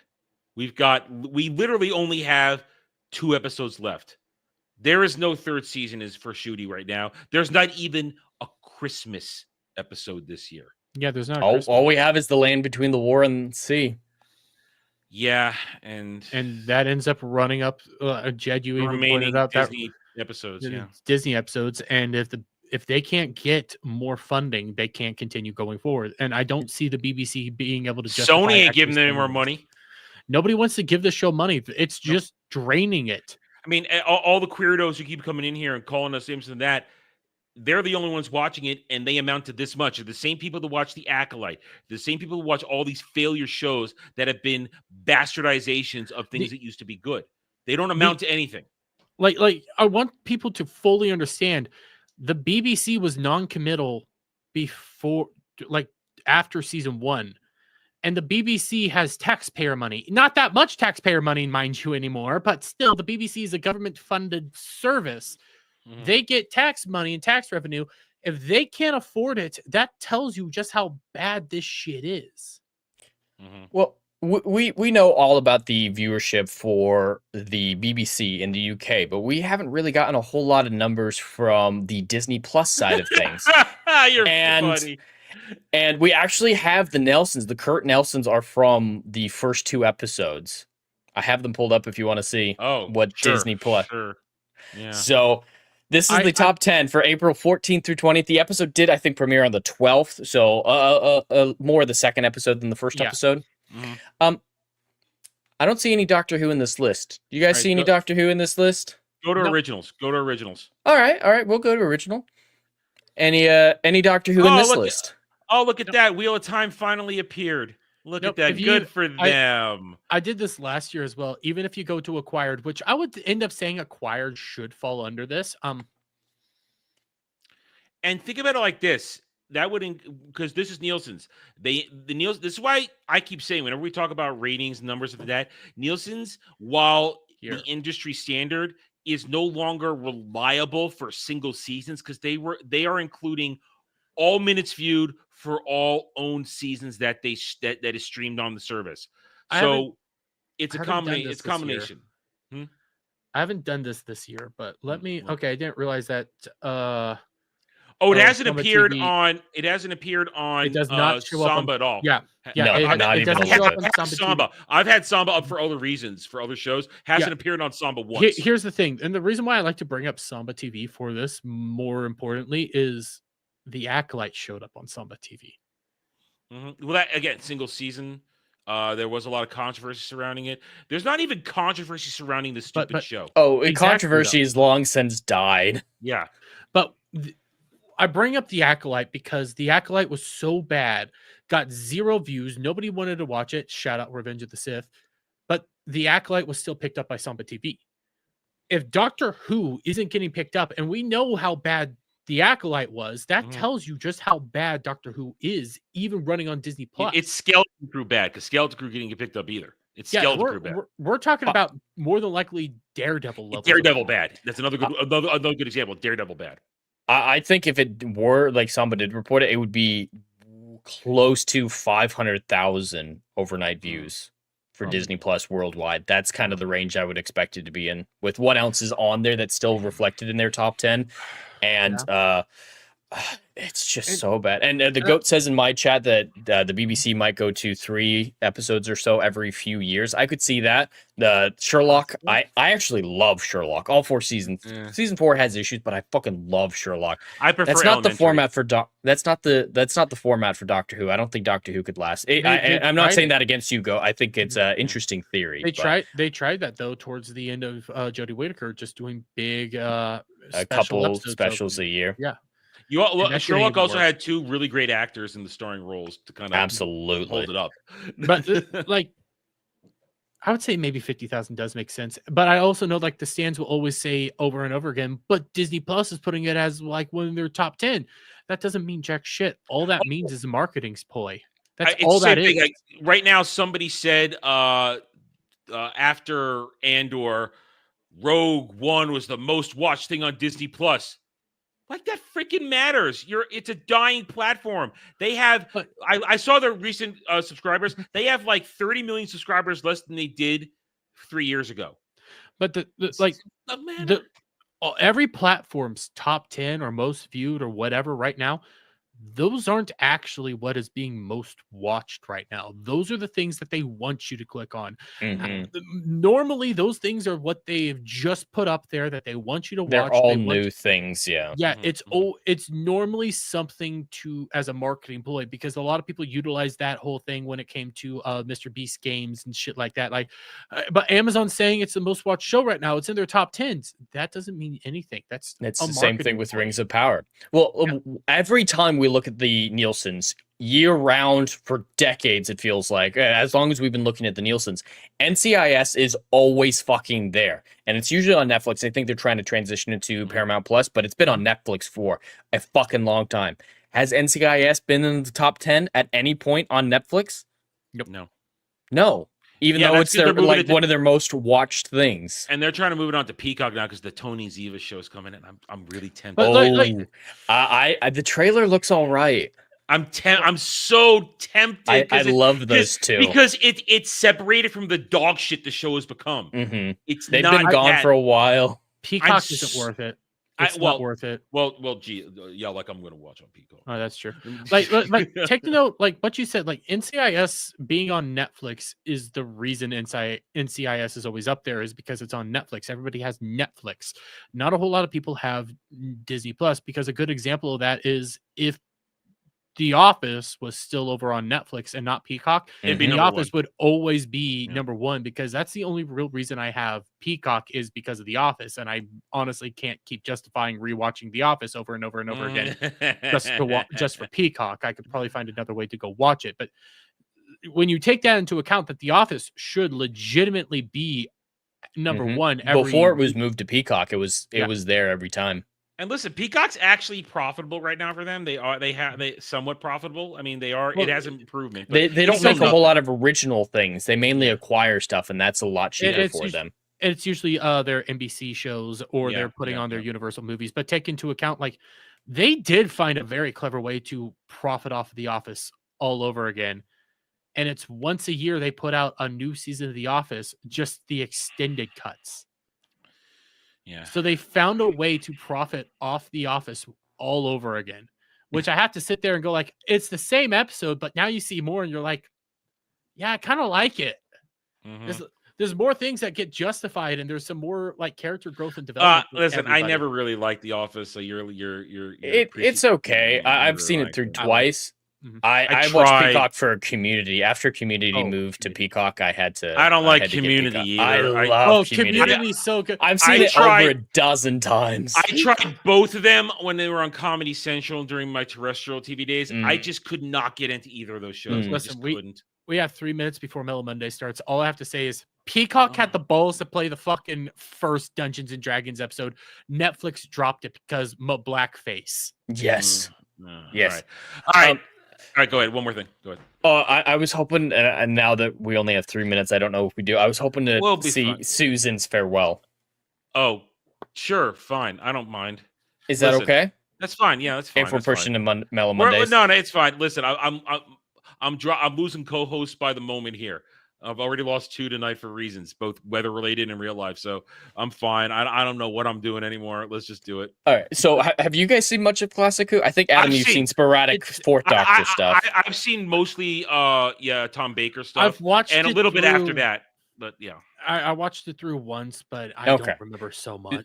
We literally only have 2 episodes left. There is no third season for Shooty right now. There's not even a Christmas episode this year. Yeah, there's not. All we have is the Land Between the War and the Sea. Yeah, and that ends up running up. Jed, you even pointed out Disney episodes. Disney episodes, and if they can't get more funding, they can't continue going forward. And I don't see the BBC being able to. Sony ain't giving them more money. Nobody wants to give the show money. It's just draining it. I mean, all the queerdos who keep coming in here and calling us this and that, they're the only ones watching it, and they amount to this much. They're the same people that watch The Acolyte, the same people who watch all these failure shows that have been bastardizations of things that used to be good. They don't amount to anything. Like I want people to fully understand the BBC was non-committal before, like after season 1. And the BBC has taxpayer money. Not that much taxpayer money, mind you, anymore, but still, the BBC is a government-funded service. Mm-hmm. They get tax money and tax revenue. If they can't afford it, that tells you just how bad this shit is. Mm-hmm. Well, we know all about the viewership for the BBC in the UK, but we haven't really gotten a whole lot of numbers from the Disney Plus side of things. You're funny. And we actually have the Nelsons. The Kurt Nelsons are from the first 2 episodes. I have them pulled up if you want to see Disney Plus. Sure. Yeah. So this is the top 10 for April 14th through 20th. The episode did, I think, premiere on the 12th. So more the second episode than the first episode. Mm-hmm. I don't see any Doctor Who in this list. Do you guys see any Doctor Who in this list? Go to originals. Go to originals. All right. We'll go to original. Any Doctor Who in this list? Look at that. Wheel of Time finally appeared. Look at that. Good for them. I did this last year as well. Even if you go to acquired, which I would end up saying acquired should fall under this. And think about it like this. That would, because this is Nielsen's. This is why I keep saying whenever we talk about ratings, numbers of that, Nielsen's, while the industry standard is no longer reliable for single seasons, because they are including all minutes viewed for all owned seasons that is streamed on the service. So it's a combination. I haven't done this year, but let me. Okay, I didn't realize that. It hasn't appeared on. It hasn't appeared on. It does not show Samba up at all. Yeah. No, it doesn't show up on Samba. I've had Samba up for other reasons, for other shows. Hasn't appeared on Samba once. Here's the thing, and the reason why I like to bring up Samba TV for this, more importantly, is the Acolyte showed up on Samba TV. Mm-hmm. Well, that again, single season. There was a lot of controversy surrounding it. There's not even controversy surrounding this stupid show. Controversy has long since died. Yeah, but I bring up the Acolyte because the Acolyte was so bad, got 0 views. Nobody wanted to watch it. Shout out Revenge of the Sith. But the Acolyte was still picked up by Samba TV. If Doctor Who isn't getting picked up, and we know how bad the Acolyte was, that tells you just how bad Doctor Who is, even running on Disney Plus. It's Skeleton Crew bad, because Skeleton Crew didn't get picked up either. It's Skeleton Crew bad. We're talking about more than likely Daredevil level. Daredevil bad. That's another good example. Daredevil bad. I think if it were like somebody did report it, it would be close to 500,000 overnight views for Disney Plus worldwide. That's kind of the range I would expect it to be in, with what else is on there that's still reflected in their top 10. And it's just so bad. And the GOAT says in my chat that the BBC might go to 3 episodes or so every few years. I could see that. The Sherlock, I actually love Sherlock. All 4 seasons. Yeah. Season 4 has issues, but I fucking love Sherlock. I prefer. That's not the format for That's not the format for Doctor Who. I don't think Doctor Who could last. I'm not saying that against you, GOAT. I think it's an interesting theory. They tried that though towards the end of Jodie Whittaker, just doing big a couple specials a year. Yeah. Sherlock also had 2 really great actors in the starring roles to kind of absolutely hold it up. But like, I would say maybe 50,000 does make sense. But I also know like the stands will always say over and over again, but Disney Plus is putting it as like one of their top 10. That doesn't mean jack shit. All that means is a marketing ploy. That's all that is. Like, right now, somebody said after Andor, Rogue One was the most watched thing on Disney Plus. Like that freaking matters. It's a dying platform. They have. I saw their recent subscribers. They have like 30 million subscribers less than they did 3 years ago. But every platform's top 10 or most viewed or whatever right now those aren't actually what is being most watched right now. Those are the things that they want you to click on. Mhm. Normally, those things are what they've just put up there that they want you to They're watch. all They want new things, yeah. yeah, Mhm, it's mhm. it's normally something to as a marketing ploy because a lot of people utilize that whole thing when it came to Mr. Beast games and shit like that. Like, but Amazon's saying it's the most watched show right now. It's in their top tens. That doesn't mean anything. That's It's a the same thing marketing with ploy. Rings of Power. Well, Yeah. every time we look at the Nielsen's year round for decades, it feels like, as long as we've been looking at the Nielsen's, NCIS is always fucking there. And it's usually on Netflix. I think they're trying to transition it to Paramount Plus, but it's been on Netflix for a fucking long time. Has NCIS been in the top 10 at any point on Netflix? No. No. Even Yeah, though that's it's 'cause they're moving like it to- one of their most watched things. And they're trying to move it on to Peacock now because the Tony Ziva show's coming in. I'm really tempted. But The trailer looks all right. I'm so tempted. I love those two. Because it's separated from the dog shit the show has become. Mm-hmm. It's They've not been gone that- for a while. Peacock isn't worth it. It's not worth it. Well, gee, yeah, like I'm gonna watch on Peacock. Oh, that's true. Like take note, like what you said, like NCIS being on Netflix is the reason NCIS is always up there is because it's on Netflix. Everybody has Netflix. Not a whole lot of people have Disney Plus because a good example of that is if The Office was still over on Netflix and not Peacock, It'd be The number Office one. would always be Yeah. number one because that's the only real reason I have Peacock is because of The Office, and I honestly can't keep justifying rewatching The Office over and over and over again just for Peacock. I could probably find another way to go watch it, but when you take that into account, that The Office should legitimately be number one Before it was moved to Peacock, it was there every time. And listen, Peacock's actually profitable right now for them. They somewhat profitable. I mean, they are. Well, it has improvement. They don't still make a whole lot of original things. They mainly acquire stuff, and that's a lot cheaper for them. It's usually their NBC shows or they're putting on their Universal movies. But take into account, like they did find a very clever way to profit off of The Office all over again. And it's once a year they put out a new season of The Office, just the extended cuts. Yeah. So they found a way to profit off The Office all over again, which I have to sit there and go like, it's the same episode, but now you see more and you're like, yeah, I kind of like it. Mm-hmm. There's more things that get justified and there's some more like character growth and development. Listen, I never really liked The Office, so It's okay. I've seen it through twice. I watched Peacock for Community. After Community moved to Peacock, I had to. I don't like Community either. I love Community. Community's so good. I've seen it over a dozen times. I tried both of them when they were on Comedy Central during my terrestrial TV days. I just could not get into either of those shows. Listen, couldn't. We have 3 minutes before Mellow Monday starts. All I have to say is Peacock had the balls to play the fucking first Dungeons and Dragons episode. Netflix dropped it because blackface. Yes. Yes. All right. All right, go ahead. One more thing. Go ahead. Oh, I was hoping, and now that we only have 3 minutes, I don't know if we do. I was hoping to see Susan's farewell. Oh, sure, fine. I don't mind. Is that okay? That's fine. Yeah, that's fine. If we're pushing to Mellow Mondays. No, it's fine. Listen, I'm losing co-hosts by the moment here. I've already lost 2 tonight for reasons, both weather related and real life. So I'm fine. I don't know what I'm doing anymore. Let's just do it. All right. So have you guys seen much of Classic Who? I think Adam, you've seen sporadic Fourth Doctor stuff. I've seen mostly Tom Baker stuff. I've watched and a little bit after that. But yeah. I watched it through once, but I don't remember so much.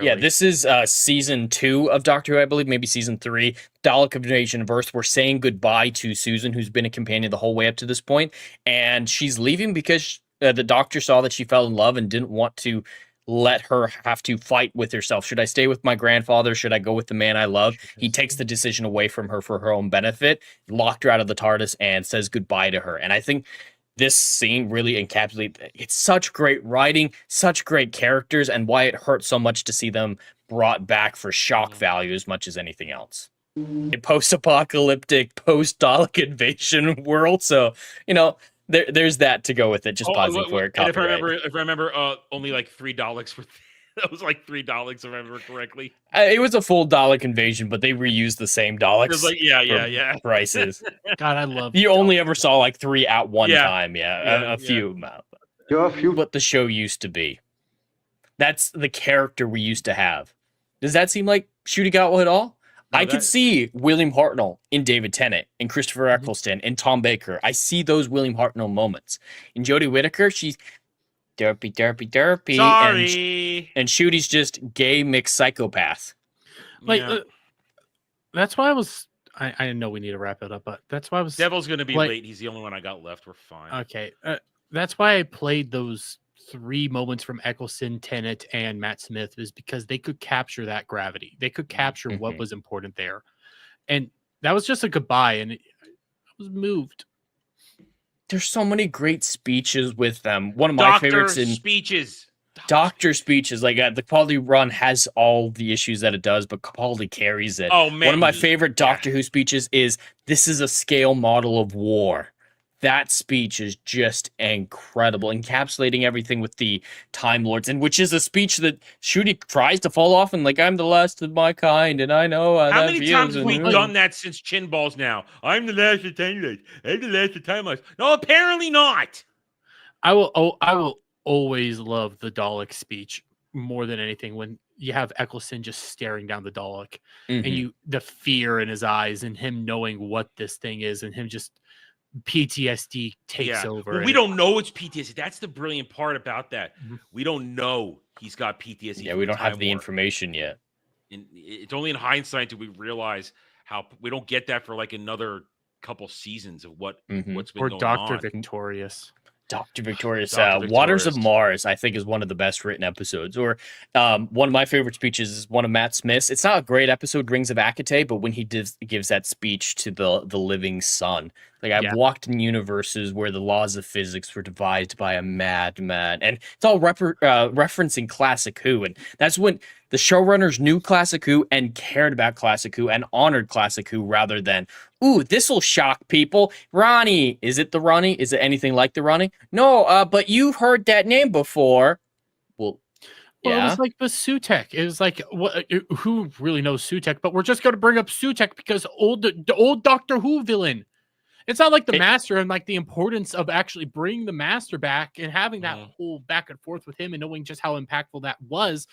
This is season 2 of Doctor Who, I believe, maybe season 3. Dalek Invasion Verse. We're saying goodbye to Susan, who's been a companion the whole way up to this point, and she's leaving because the Doctor saw that she fell in love and didn't want to let her have to fight with herself. Should I stay with my grandfather? Should I go with the man I love? He takes the decision away from her for her own benefit, locked her out of the TARDIS, and says goodbye to her. And I think this scene really encapsulates it's such great writing, such great characters, and why it hurts so much to see them brought back for shock value as much as anything else. A post-apocalyptic, post-Dalek invasion world, so, there's that to go with it. Just pausing for it. If I remember, only like $3 for that was like $3 if I remember correctly. It was a full Dalek invasion, but they reused the same Daleks. It was like yeah. Prices. God, I love. You only ever saw like 3 at one time. A few. What the show used to be. That's the character we used to have. Does that seem like Ncuti Gatwa at all? I could see William Hartnell in David Tennant and Christopher Eccleston and Tom Baker. I see those William Hartnell moments. In Jodie Whittaker, she's derpy. Sorry. And Shooty's just gay mixed psychopath. Like, that's why I know we need to wrap it up, but that's why I was. Devil's going to be late. He's the only one I got left. We're fine. Okay. That's why I played those 3 moments from Eccleston, Tennant, and Matt Smith, is because they could capture that gravity. They could capture what was important there. And that was just a goodbye, and I was moved. There's so many great speeches with them. One of my favorites in speeches. Doctor speeches. Like the Capaldi run has all the issues that it does, but Capaldi carries it. Oh man! One of my favorite Doctor Who speeches is "This is a scale model of war." That speech is just incredible, encapsulating everything with the Time Lords, and which is a speech that Shooty tries to fall off and like, I'm the last of my kind, and I know how many times have we done that since Chin Balls now? I'm the last of Time Lords. I'm the last of Time Lords. No, apparently not. I will always love the Dalek speech more than anything when you have Eccleston just staring down the Dalek and the fear in his eyes and him knowing what this thing is and him just PTSD takes over. Well, we don't know it's PTSD. That's the brilliant part about that. We don't know he's got PTSD. Yeah, we don't have the information yet. And it's only in hindsight do we realize how we don't get that for like another couple seasons of what's been going Dr. on. Victorious. Dr. Victorious. Waters of Mars, I think, is one of the best written episodes. Or one of my favorite speeches is one of Matt Smith's. It's not a great episode, Rings of Akate, but when he gives that speech to the living sun. Like, I've walked in universes where the laws of physics were devised by a madman. And it's all referencing Classic Who. And that's when the showrunners knew Classic Who and cared about Classic Who and honored Classic Who rather than, ooh, this will shock people. Ronnie. Is it the Ronnie? Is it anything like the Ronnie? No, but you've heard that name before. Well, yeah. Well, it was like the Sutek. It was like, who really knows Sutek? But we're just going to bring up Sutek because the old Doctor Who villain. It's not like the Master and like the importance of actually bringing the Master back and having that whole back and forth with him and knowing just how impactful that was.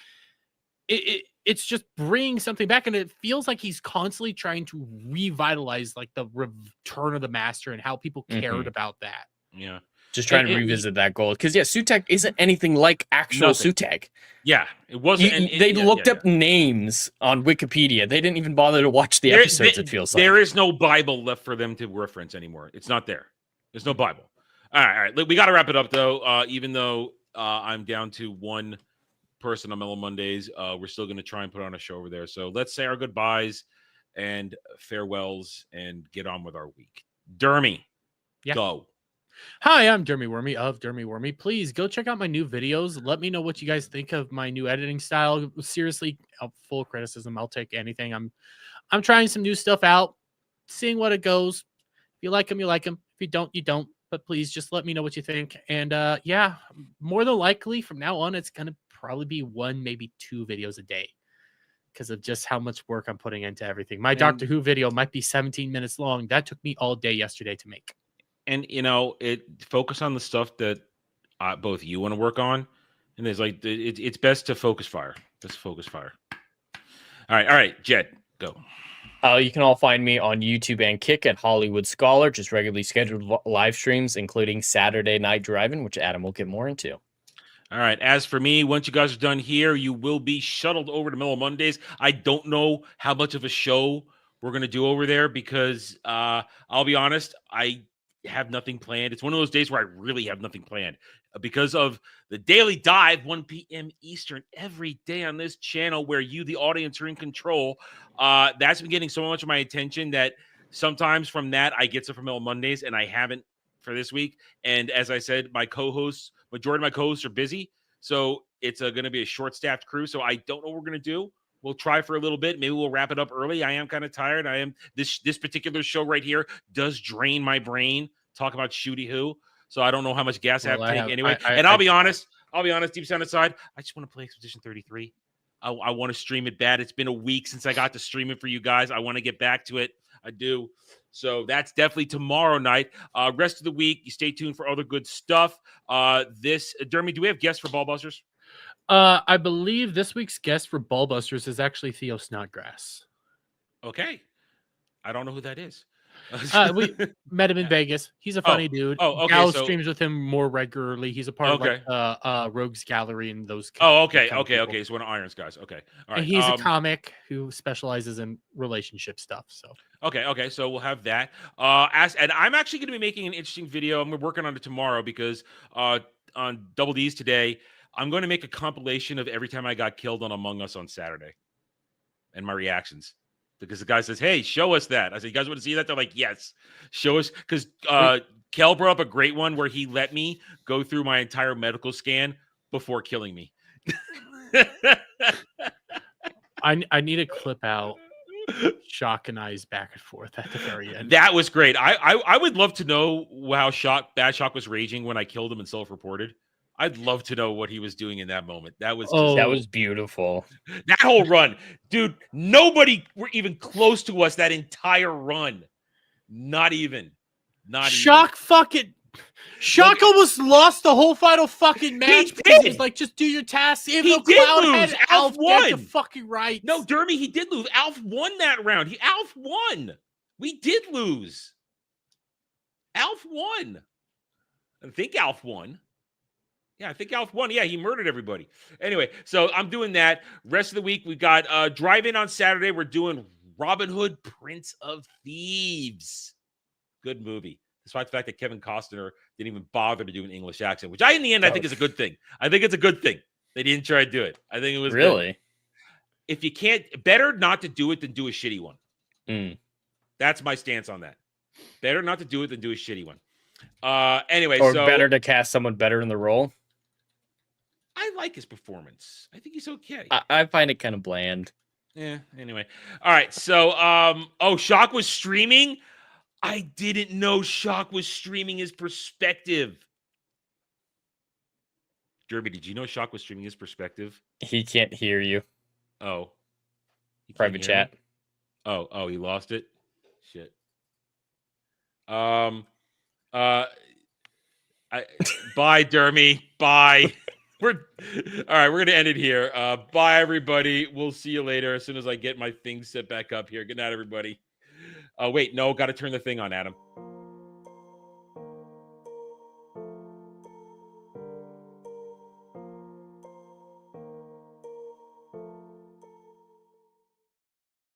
It's just bringing something back, and it feels like he's constantly trying to revitalize like the return of the Master and how people cared about that. Yeah. Just trying to revisit that goal. Because, Sutek isn't anything like actual Sutek. Yeah, it wasn't. They looked up names on Wikipedia. They didn't even bother to watch the episodes, it feels like. There is no Bible left for them to reference anymore. It's not there. There's no Bible. All right. We got to wrap it up, though. Even though I'm down to one person on Mellow Mondays, we're still going to try and put on a show over there. So let's say our goodbyes and farewells and get on with our week. Dermy, go. Hi, I'm Dermy Wormy of Dermy Wormy. Please go check out my new videos. Let me know what you guys think of my new editing style. Seriously, full criticism. I'll take anything. I'm trying some new stuff out, seeing what it goes. If you like them, you like them. If you don't, you don't. But please just let me know what you think. And more than likely from now on, it's going to probably be 1, maybe 2 videos a day because of just how much work I'm putting into everything. My Doctor Who video might be 17 minutes long. That took me all day yesterday to make. And focus on the stuff that both you want to work on, and there's like it's best to focus fire. Just focus fire. All right, Jed, go. You can all find me on YouTube and Kick at Hollywood Scholar, just regularly scheduled live streams, including Saturday Night Driving, which Adam will get more into. All right. As for me, once you guys are done here, you will be shuttled over to Mellow Mondays. I don't know how much of a show we're going to do over there because I'll be honest, I have nothing planned. It's one of those days where I really have nothing planned because of the Daily Dive, 1 p.m. Eastern every day on this channel where you, the audience, are in control. That's been getting so much of my attention that sometimes from that I get stuff from Mellow Mondays and I haven't for this week. And as I said, majority of my co-hosts are busy. So it's going to be a short-staffed crew. So I don't know what we're going to do. We'll try for a little bit. Maybe we'll wrap it up early. I am kind of tired. This particular show right here does drain my brain. Talk about Shooty Who. So I don't know how much gas I have to take anyway. I'll be honest, deep down inside, I just want to play Expedition 33. I want to stream it bad. It's been a week since I got to stream it for you guys. I want to get back to it. I do. So that's definitely tomorrow night. Rest of the week, you stay tuned for other good stuff. Dermy, do we have guests for Ballbusters? I believe this week's guest for Ballbusters is actually Theo Snodgrass. Okay. I don't know who that is. We met him in Vegas. He's a funny dude. Oh, okay. Gal So, streams with him more regularly. He's a part of okay. like Rogues Gallery and those. Oh, those okay. kind of Okay. people. Okay. He's one of Iron's guys. Okay. All And right. he's a comic who specializes in relationship stuff. So Okay. Okay. So we'll have that. And I'm actually going to be making an interesting video. I'm working on it tomorrow because on Double D's today, I'm going to make a compilation of every time I got killed on Among Us on Saturday and my reactions. Because the guy says, "Hey, show us that." I said, "You guys want to see that?" They're like, "Yes, show us." Because Kel brought up a great one where he let me go through my entire medical scan before killing me. I need to clip out Shock and I's back and forth at the very end. That was great. I would love to know how Bad Shock was raging when I killed him and self-reported. I'd love to know what he was doing in that moment. That was just, That was beautiful. that whole run, dude. Nobody were even close to us that entire run. Not even. Shock almost lost the whole final fucking match. did. He was like, just do your tasks. He did lose. Alf won. Fucking right. No, Dermy, he did lose. Alf won that round. Alf won. We did lose. Alf won. I think Alf won. Yeah, I think Alf won. Yeah, he murdered everybody. Anyway, so I'm doing that. Rest of the week, we got drive-in on Saturday. We're doing Robin Hood, Prince of Thieves. Good movie. Despite the fact that Kevin Costner didn't even bother to do an English accent, which in the end, I think is a good thing. I think it's a good thing. They didn't try to do it. I think it was really good. If you can't, better not to do it than do a shitty one. That's my stance on that. Better not to do it than do a shitty one. Anyway, or so better to cast someone better in the role. I like his performance. I think he's okay. I find it kind of bland. Yeah. Anyway, all right. So, Shock was streaming. I didn't know Shock was streaming his perspective. Derby, did you know Shock was streaming his perspective? He can't hear you. Oh. Private chat. Me? Oh, he lost it? Shit. Bye, Dermy. Bye. All right, we're gonna end it here. Bye, everybody. We'll see you later as soon as I get my things set back up here. Good night, everybody. Wait, no, got to turn the thing on, Adam.